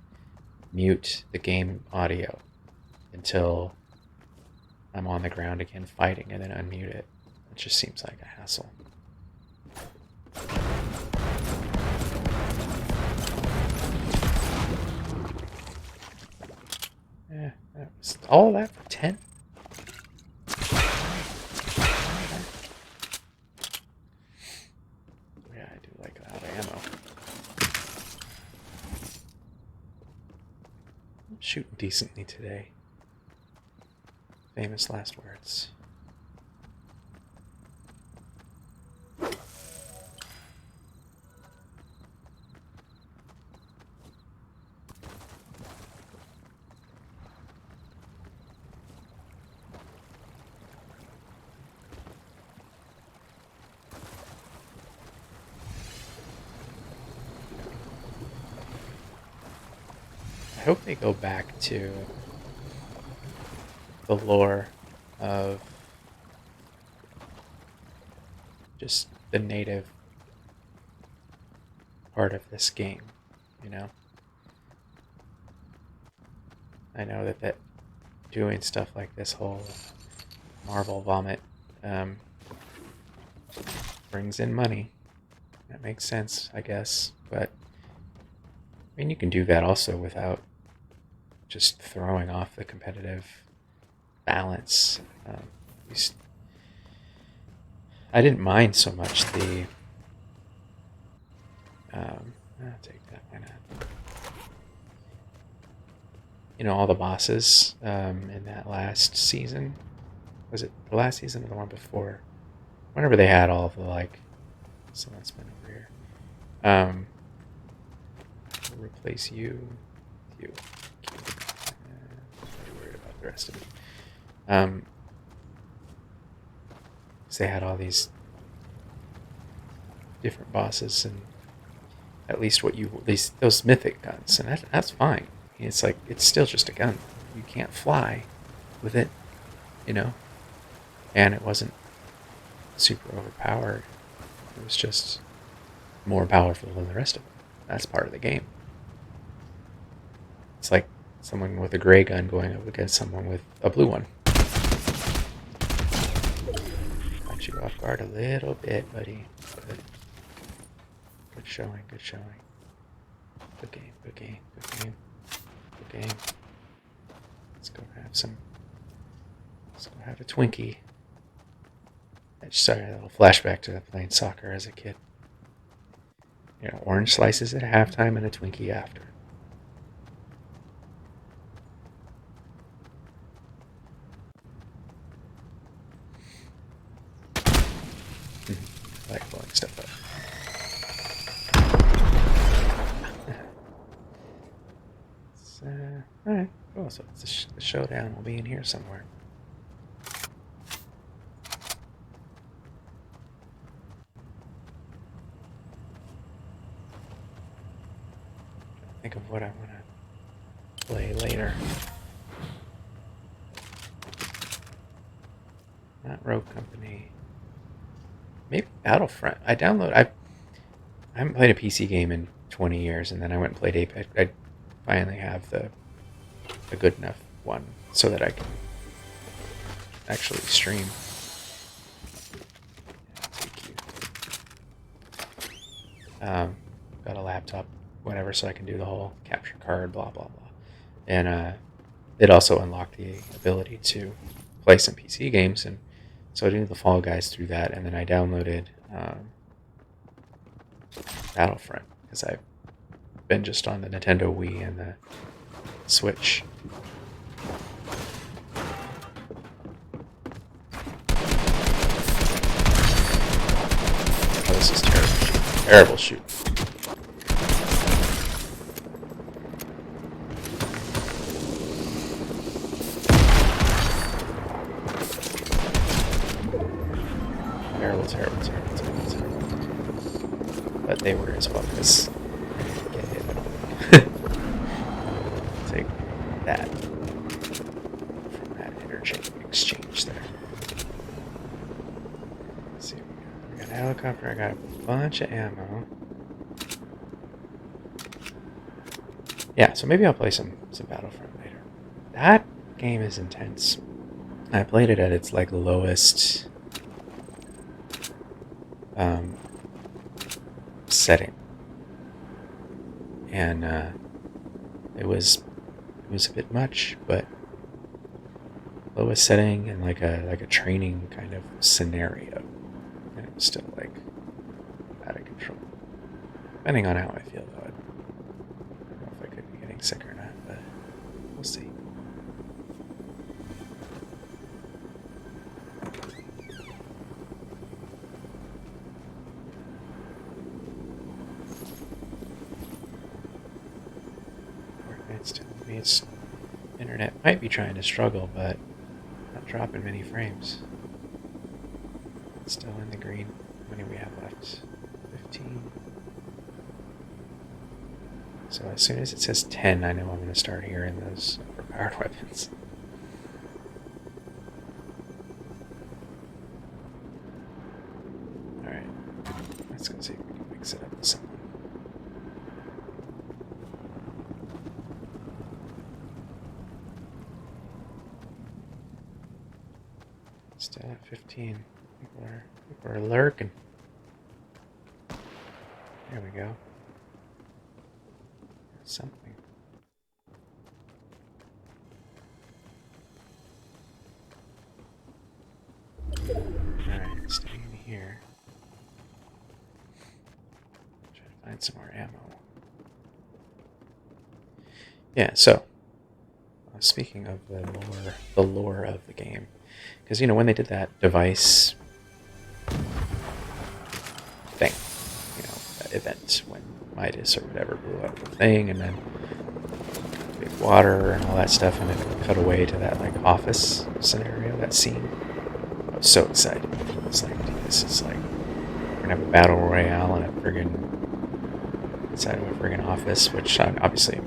mute the game audio until I'm on the ground again fighting, and then unmute it. It just seems like a hassle. Yeah, that was all that for 10. Yeah, I do like a lot of ammo. I'm shooting decently today. Famous last words. I hope they go back to the lore of just the native part of this game, you know? I know that doing stuff like this whole Marvel vomit um, brings in money. That makes sense, I guess. But, I mean, you can do that also without just throwing off the competitive balance. I didn't mind so much the... I'll take that, why not? You know, all the bosses in that last season. Was it the last season or the one before? Whenever they had all of the, like... Someone's been over here. We'll replace you with you. Not worried about the rest of it. Because they had all these different bosses and at least those mythic guns, and that's fine. It's like it's still just a gun. You can't fly with it, you know. And it wasn't super overpowered. It was just more powerful than the rest of them. That's part of the game. It's like someone with a gray gun going up against someone with a blue one. Got you off guard a little bit, buddy. Good showing, good showing. Good game, good game, good game, good game. Let's go have a Twinkie. Sorry, a little flashback to playing soccer as a kid. You know, orange slices at halftime and a Twinkie after. I like blowing stuff up. Alright, cool. So the showdown will be in here somewhere. Think of what I want to play later. Not Rogue Company. Maybe Battlefront. I haven't played a PC game in 20 years, and then I went and played Apex. I finally have a good enough one so that I can actually stream. Got a laptop, whatever, so I can do the whole capture card, blah, blah, blah. And it also unlocked the ability to play some PC games, and so I did the Fall Guys through that, and then I downloaded Battlefront, because I've been just on the Nintendo Wii and the Switch. Oh, this is terrible. Terrible shoot. Terrible. But they were as well, because I get hit. Take that from that exchange there. Let's see, we got a helicopter, I got a bunch of ammo. Yeah, so maybe I'll play some Battlefront later. That game is intense. I played it at its like lowest setting, and it was a bit much, but lowest setting and like a training kind of scenario, and it was still like out of control. Depending on how I feel, though, I don't know if I could be getting sick or not, but we'll see. Fortnite's telling me its internet might be trying to struggle, but not dropping many frames. It's still in the green. How many we have left? 15. So as soon as it says 10, I know I'm going to start hearing those overpowered weapons. Alright, let's go see if we can mix it up with something. Still at 15. People are lurking. There we go. Something. Alright, staying here. Try to find some more ammo. Yeah, so speaking of the lore of the game, because when they did that device thing, that event when Midas or whatever blew up the thing, and then big water and all that stuff, and then it cut away to that like office scenario, that scene. I was so excited. It's like, dude, this is like we're gonna have a battle royale in a friggin' inside of a friggin' office, which obviously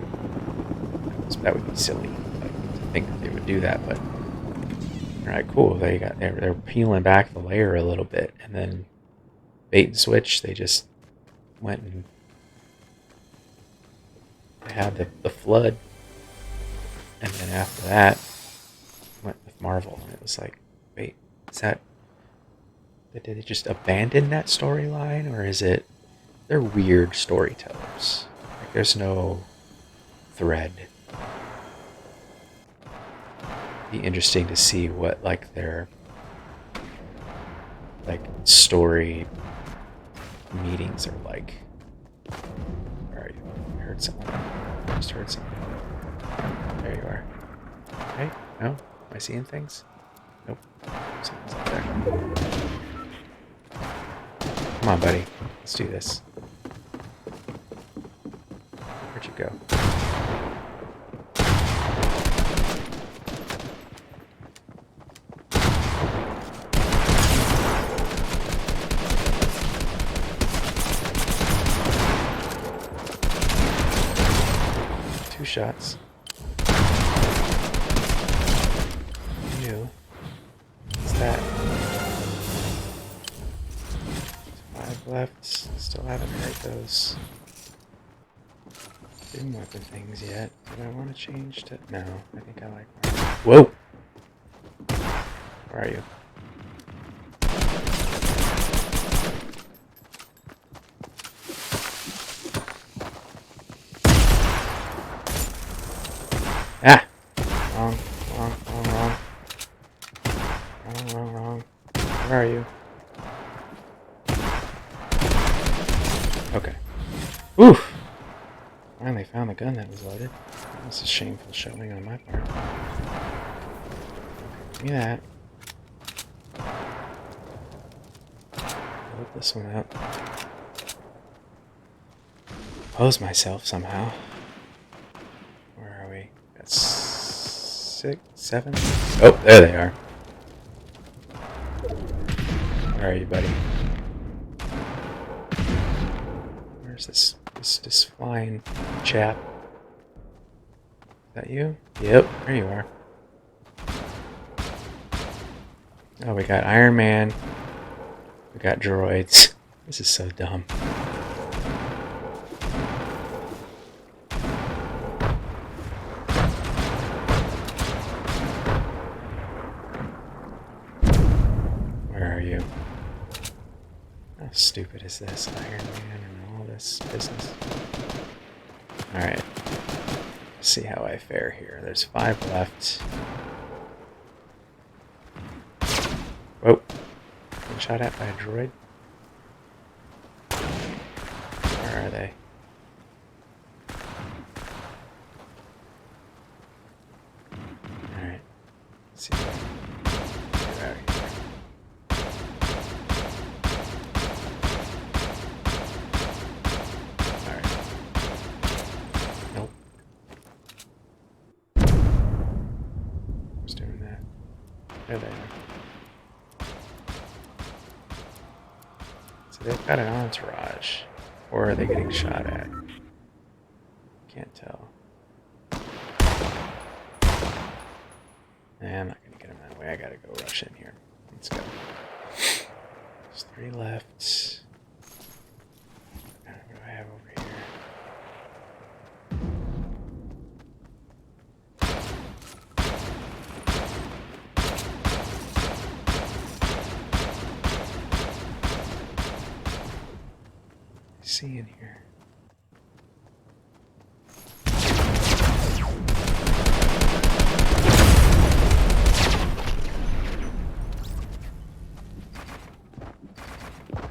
that would be silly. Like, to think that they would do that, but all right, cool. They're peeling back the layer a little bit, and then bait and switch. They just went and they had the flood, and then after that went with Marvel, and it was like, wait, is that? Did they just abandon that storyline, or is it? They're weird storytellers. Like, there's no thread. Be interesting to see what like their like story meetings are like. Where are you? I heard someone. I just heard someone. There you are. Hey, no? Am I seeing things? Nope. Someone's up there. Come on, buddy. Let's do this. Where'd you go? Two shots. You. What's that? 5 left. Still haven't heard those boom weapon things yet. Do I want to change to? No, I think I like mine. Whoa! Where are you? Ah! Wrong. Where are you? Okay. Oof! Finally found the gun that was loaded. That was a shameful showing on my part. Give me that. Load this one up. Pose myself somehow. Where are we? Got 6, 7? Oh, there they are. Where are you, buddy? Where's this flying chap? Is that you? Yep, there you are. Oh, we got Iron Man. We got droids. This is so dumb. Where are you? How stupid is this? Iron Man and all this business. Alright. Let's see how I fare here. There's 5 left. Whoa. Been shot at by a droid. Where are they? Alright. Let's see if I can get out of here. There they are. So they've got an entourage. Or are they getting shot at? So, I'm not gonna get him out of the way. I gotta go rush in here. Let's go. There's 3 left. What do I have over here? See in here.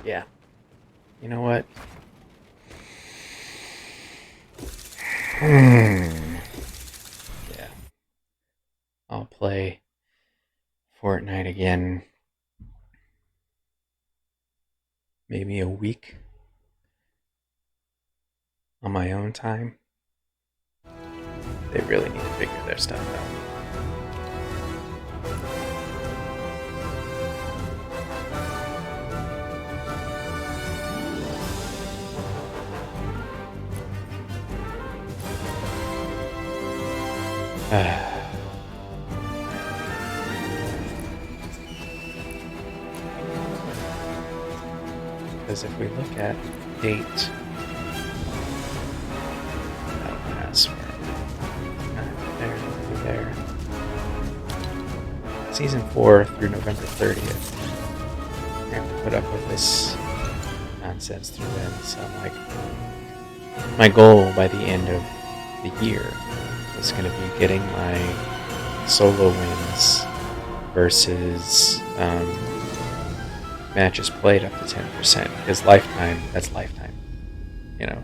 Yeah. You know what? Yeah. I'll play Fortnite again. Maybe a week on my own time. They really need to figure their stuff out. Because if we look at date, there. Season 4 through November 30th. I have to put up with this nonsense through then. So I'm like, my goal by the end of the year was going to be getting my solo wins versus matches played up to 10%. Because that's lifetime. You know,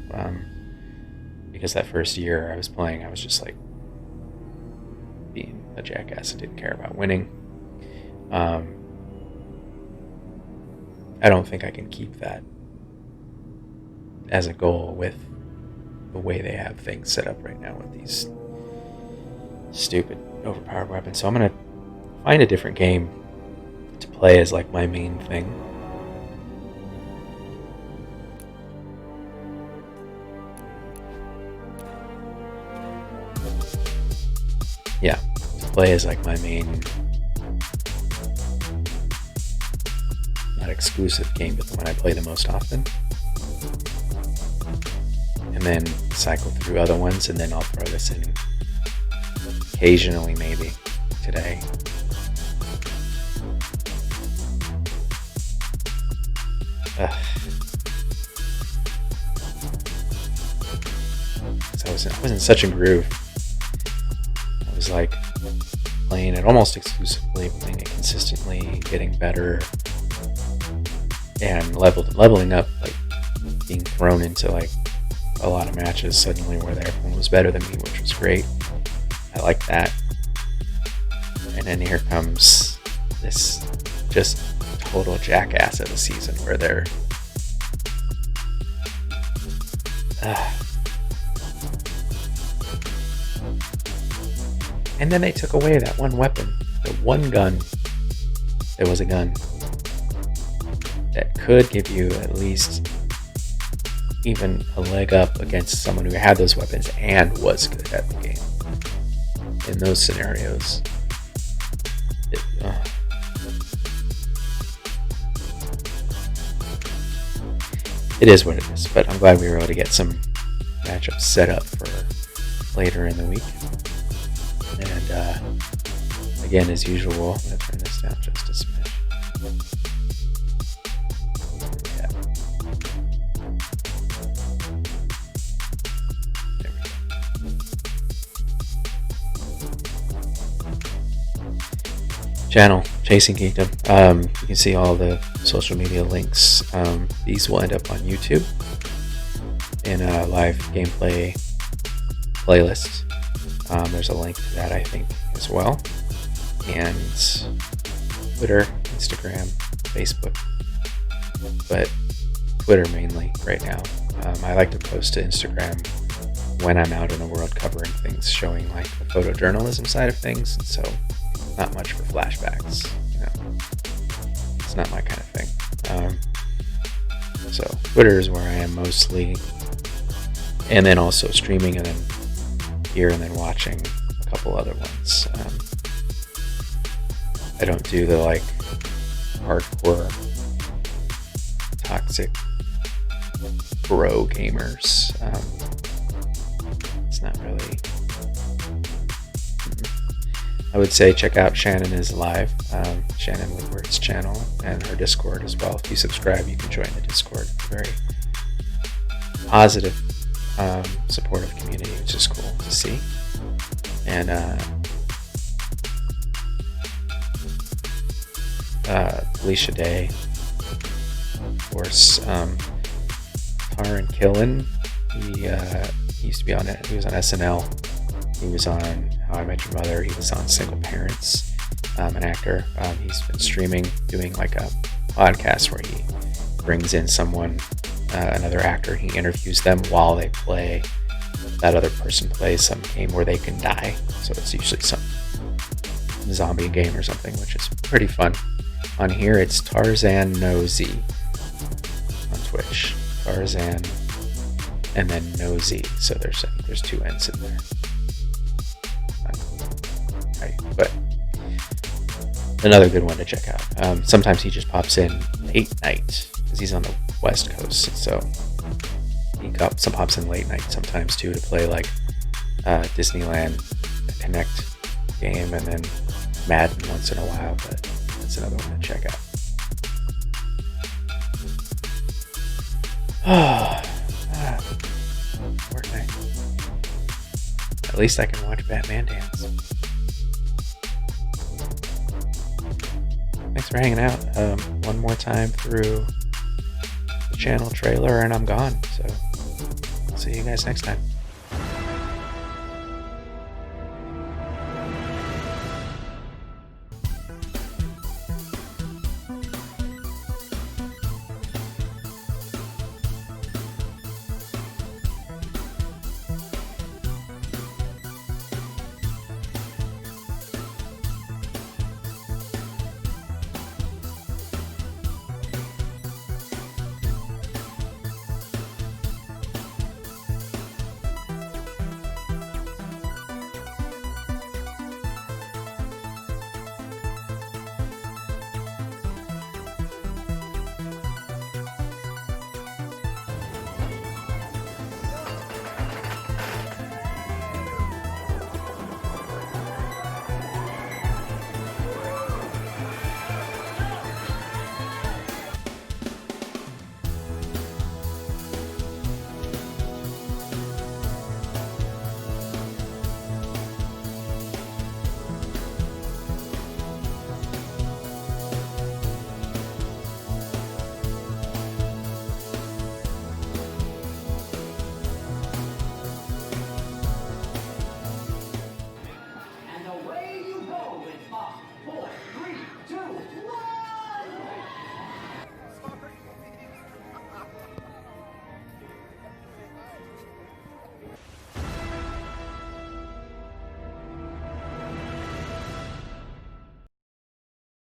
because that first year I was playing, I was just like being a jackass and didn't care about winning. I don't think I can keep that as a goal with the way they have things set up right now with these stupid overpowered weapons. So I'm going to find a different game to play as like my main thing. Yeah, to play as like my main, not exclusive game, but the one I play the most often. And then cycle through other ones, and then I'll throw this in occasionally, maybe today. I was in such a groove. I was like playing it almost exclusively, playing it consistently, getting better, and leveling up, like being thrown into like a lot of matches suddenly where everyone was better than me, which was great. I like that. And then here comes this just total jackass of a season where they're and then they took away that one weapon, the one gun. There was a gun that could give you at least even a leg up against someone who had those weapons and was good at the game. In those scenarios, it is what it is, but I'm glad we were able to get some matchups set up for later in the week. And again, as usual, I'm going to turn this down just a smidge. Yeah. There we go. Channel, Chasing Geekdom. You can see all the social media links. These will end up on YouTube in a live gameplay playlist. There's a link to that, I think, as well. And Twitter, Instagram, Facebook. But Twitter mainly right now. I like to post to Instagram when I'm out in the world covering things, showing like the photojournalism side of things. And so not much for flashbacks, you know. It's not my kind of thing. So Twitter is where I am mostly. And then also streaming, and then here and then watching a couple other ones. I don't do the like hardcore toxic bro gamers. It's not really. I would say check out Shannon is Live, Shannon Woodward's channel, and her Discord as well. If you subscribe, you can join the Discord. Very positive, supportive community, which is cool to see. And Felicia Day, of course, Taran Killen. He used to be on it. He was on SNL. He was on How I Met Your Mother. He was on Single Parents. An actor. He's been streaming, doing like a podcast where he brings in someone, another actor. He interviews them while they play. That other person plays some game where they can die. So it's usually some zombie game or something, which is pretty fun. On here, it's Tarzan Nosy on Twitch. Tarzan and then Nosy. So there's two N's in there. Right, but another good one to check out. Sometimes he just pops in late night because he's on the West Coast, so he pops in late night sometimes too to play like Disneyland Connect game and then Madden once in a while. But that's another one to check out. Fortnite. At least I can watch Batman dance. Thanks for hanging out. One more time through the channel trailer and I'm gone. So, see you guys next time.